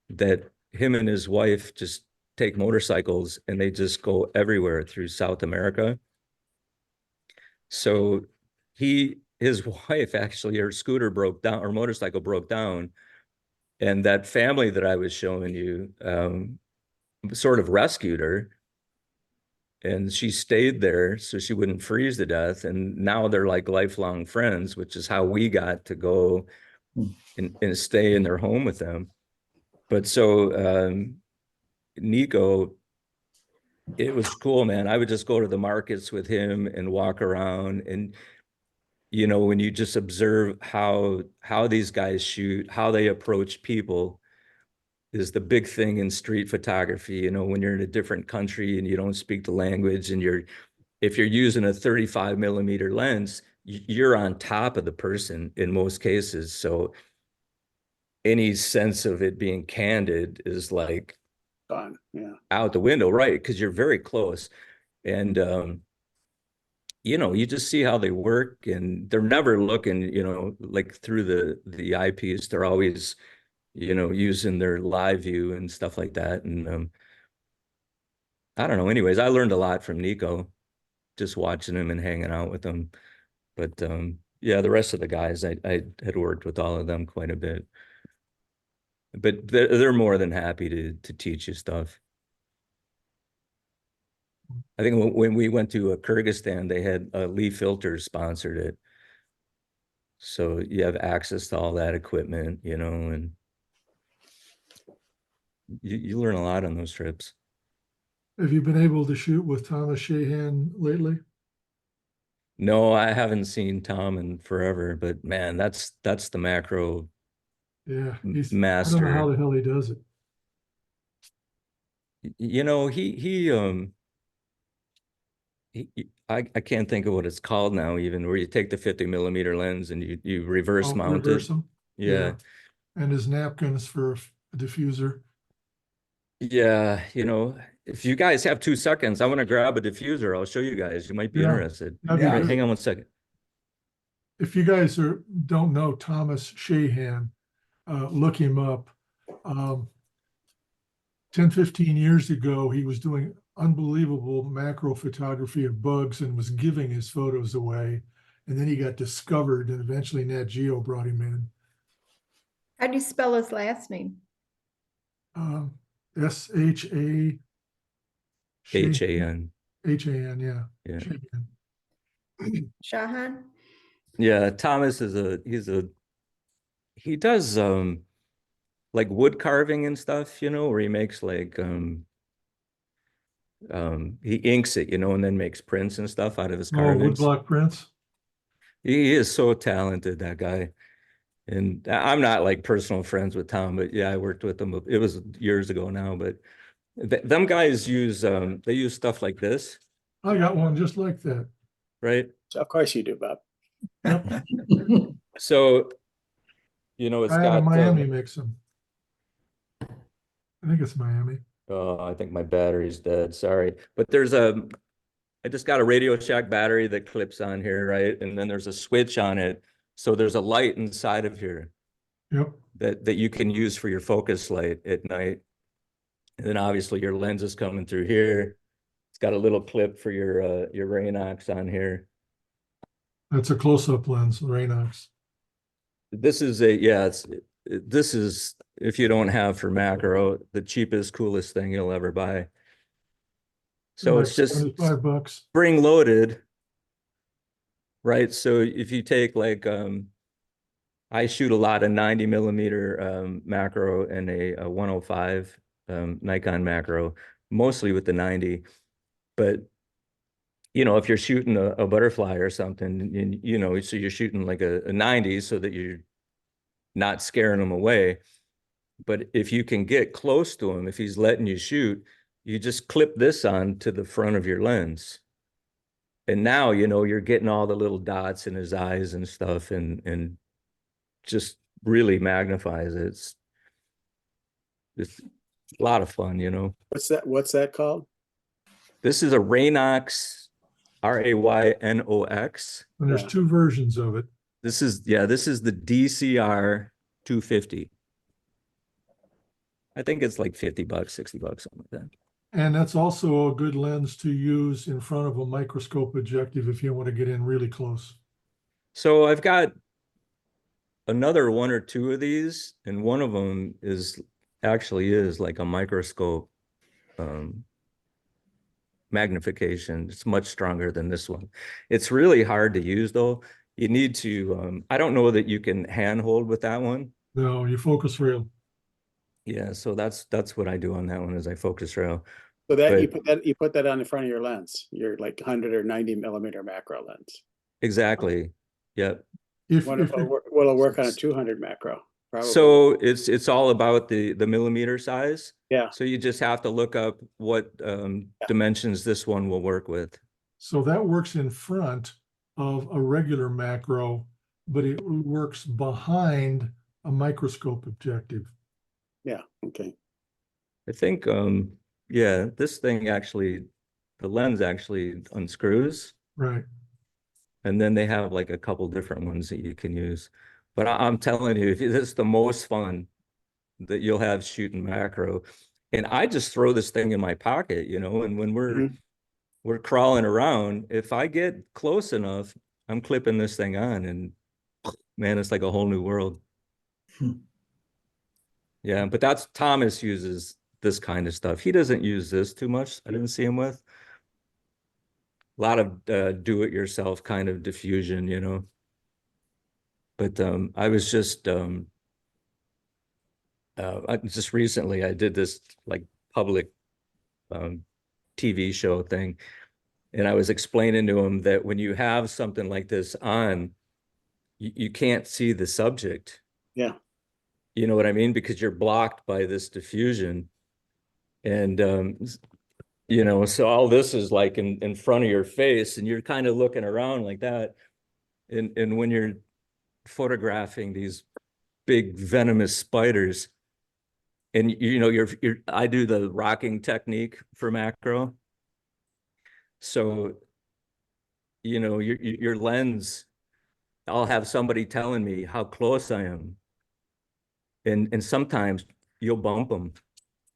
that him and his wife just take motorcycles and they just go everywhere through South America. So his wife actually, her scooter broke down, her motorcycle broke down, and that family that I was showing you sort of rescued her, and she stayed there so she wouldn't freeze to death. And now they're like lifelong friends, which is how we got to go and stay in their home with them. But so Nico, it was cool, man. I would just go to the markets with him and walk around, and when you just observe how these guys shoot, how they approach people is the big thing in street photography. When you're in a different country and you don't speak the language, and if you're using a 35 millimeter lens, you're on top of the person in most cases. So any sense of it being candid is like Gone. Yeah. out the window, right? Because you're very close. And you just see how they work, and they're never looking, like through the eyepiece. They're always, using their live view and stuff like that. And I don't know. Anyways, I learned a lot from Nico, just watching him and hanging out with him. But yeah, the rest of the guys, I had worked with all of them quite a bit. But they're more than happy to teach you stuff. I think when we went to Kyrgyzstan, they had Lee Filters sponsored it. So you have access to all that equipment, and you learn a lot on those trips. Have you been able to shoot with Thomas Shahan lately? No, I haven't seen Tom in forever, but man, that's the macro Yeah, I don't know how master. the hell he does it. I can't think of what it's called now, even, where you take the 50 millimeter lens and you reverse mount it. Reverse them. Yeah. And his napkins for a diffuser. Yeah, if you guys have 2 seconds, I want to grab a diffuser. I'll show you guys. You might be Yeah, interested. that'd be Yeah. Right, good. hang on one second. If you guys don't know Thomas Shahan, look him up. 10, 15 years ago, he was doing unbelievable macro photography of bugs and was giving his photos away. And then he got discovered, and eventually Nat Geo brought him in. How do you spell his last name? S-H-A H-A-N. H-A-N, yeah. Yeah. Shahan. Shahan? Yeah, Thomas he does like wood carving and stuff, where he makes like he inks it, and then makes prints and stuff out of his Oh, carvings. woodblock prints. He is so talented, that guy. And I'm not like personal friends with Tom, but yeah, I worked with him. It was years ago now, but them guys use they use stuff like this, I got one just like that. right? So of course you do, Bob. So it's I had a got Miami mix them. I think it's Miami. oh, I think my battery's dead. Sorry. But I just got a Radio Shack battery that clips on here, right? And then there's a switch on it. So there's a light inside of here Yep. that you can use for your focus light at night. And then obviously your lens is coming through here. It's got a little clip for your Raynox on here. That's a close-up lens, Raynox. This is this is, if you don't have for macro, the cheapest, coolest thing you'll ever buy. So Like it's just $75. spring loaded, right? So if you take like, I shoot a lot of 90 millimeter macro and a 105 Nikon macro, mostly with the 90. But if you're shooting a butterfly or something, so you're shooting like a 90 so that you're not scaring them away. But if you can get close to him, if he's letting you shoot, you just clip this on to the front of your lens. And now, you know, you're getting all the little dots in his eyes and stuff, and just really magnifies it. It's a lot of fun, you know. What's that called? This is a Raynox, Raynox. And there's Yeah. 2 versions of it. This is the DCR 250. I think it's like $50, $60, something like that. And that's also a good lens to use in front of a microscope objective if you want to get in really close. So I've got another 1 or 2 of these, and one of them is like a microscope magnification. It's much stronger than this one. It's really hard to use though. You need to, I don't know that you can handhold with that one. No, you focus rail. Yeah, so that's what I do on that one is I focus rail. So that But- you put that on the front of your lens, your like 100 or 90 millimeter macro lens. Exactly. Yep. If Will it work on a 200 macro? Probably. So it's all about the millimeter size. Yeah. So you just have to look up what dimensions this one will work with. so that works in front of a regular macro, but it works behind a microscope objective. Yeah. Okay. I think yeah, this thing actually, the lens actually unscrews, Right. and then they have like a couple different ones that you can use. But I'm telling you, this is the most fun that you'll have shooting macro. And I just throw this thing in my pocket, you know, and when we're crawling around, if I get close enough, I'm clipping this thing on, and man, it's like a whole new world. Yeah, but that's Thomas uses this kind of stuff. He doesn't use this too much. I didn't see him with a lot of do-it-yourself kind of diffusion, you know. But I was just recently I did this like public TV show thing, and I was explaining to him that when you have something like this on, you can't see the subject. Yeah. You know what I mean? Because you're blocked by this diffusion. And you know, so all this is like in front of your face, and you're kind of looking around like that. And when you're photographing these big venomous spiders, and you know, I do the rocking technique for macro. So, you know, your lens, I'll have somebody telling me how close I am. And sometimes you'll bump them,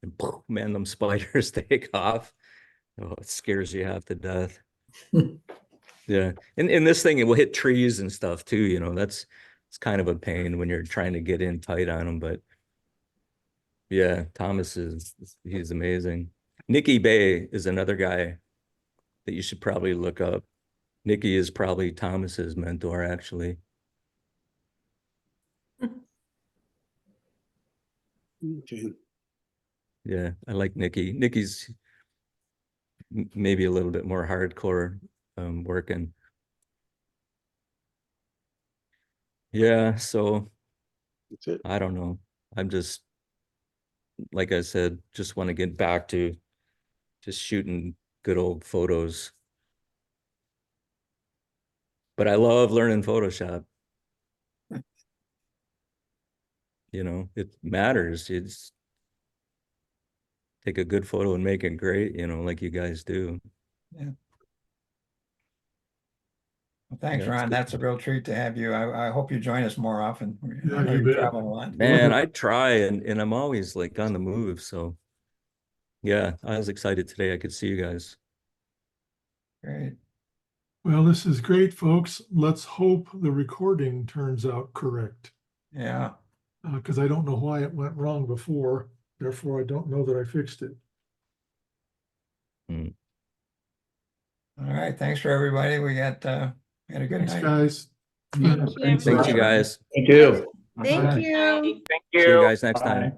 and man, them spiders take off. Oh, it scares you half to death. Yeah, and this thing, it will hit trees and stuff too. You know, it's kind of a pain when you're trying to get in tight on them. But yeah, Thomas he's amazing. Nicky Bay is another guy that you should probably look up. Nicky is probably Thomas's mentor, actually. Okay. Yeah, I like Nicky. Nicky's maybe a little bit more hardcore working. Yeah, so That's it. I don't know. I'm just, like I said, just want to get back to just shooting good old photos. But I love learning Photoshop. You know, it matters. It's take a good photo and make it great, you know, like you guys do. Yeah. Well, thanks, Yeah, it's Ron. good. That's a real treat to have you. I hope you join us more often. Yeah, I know you you bet. travel a lot. Man, I try, and I'm always like on the move. So yeah, I was excited today I could see you guys. Great. Well, this is great, folks. Let's hope the recording turns out correct. Yeah. Because I don't know why it went wrong before. Therefore, I don't know that I fixed it. Mm. All right. Thanks for everybody. We had a good Thanks, night. guys. Thanks, Thank you, guys. Thank you. Thank Bye. you. Thank See you guys next time. Bye.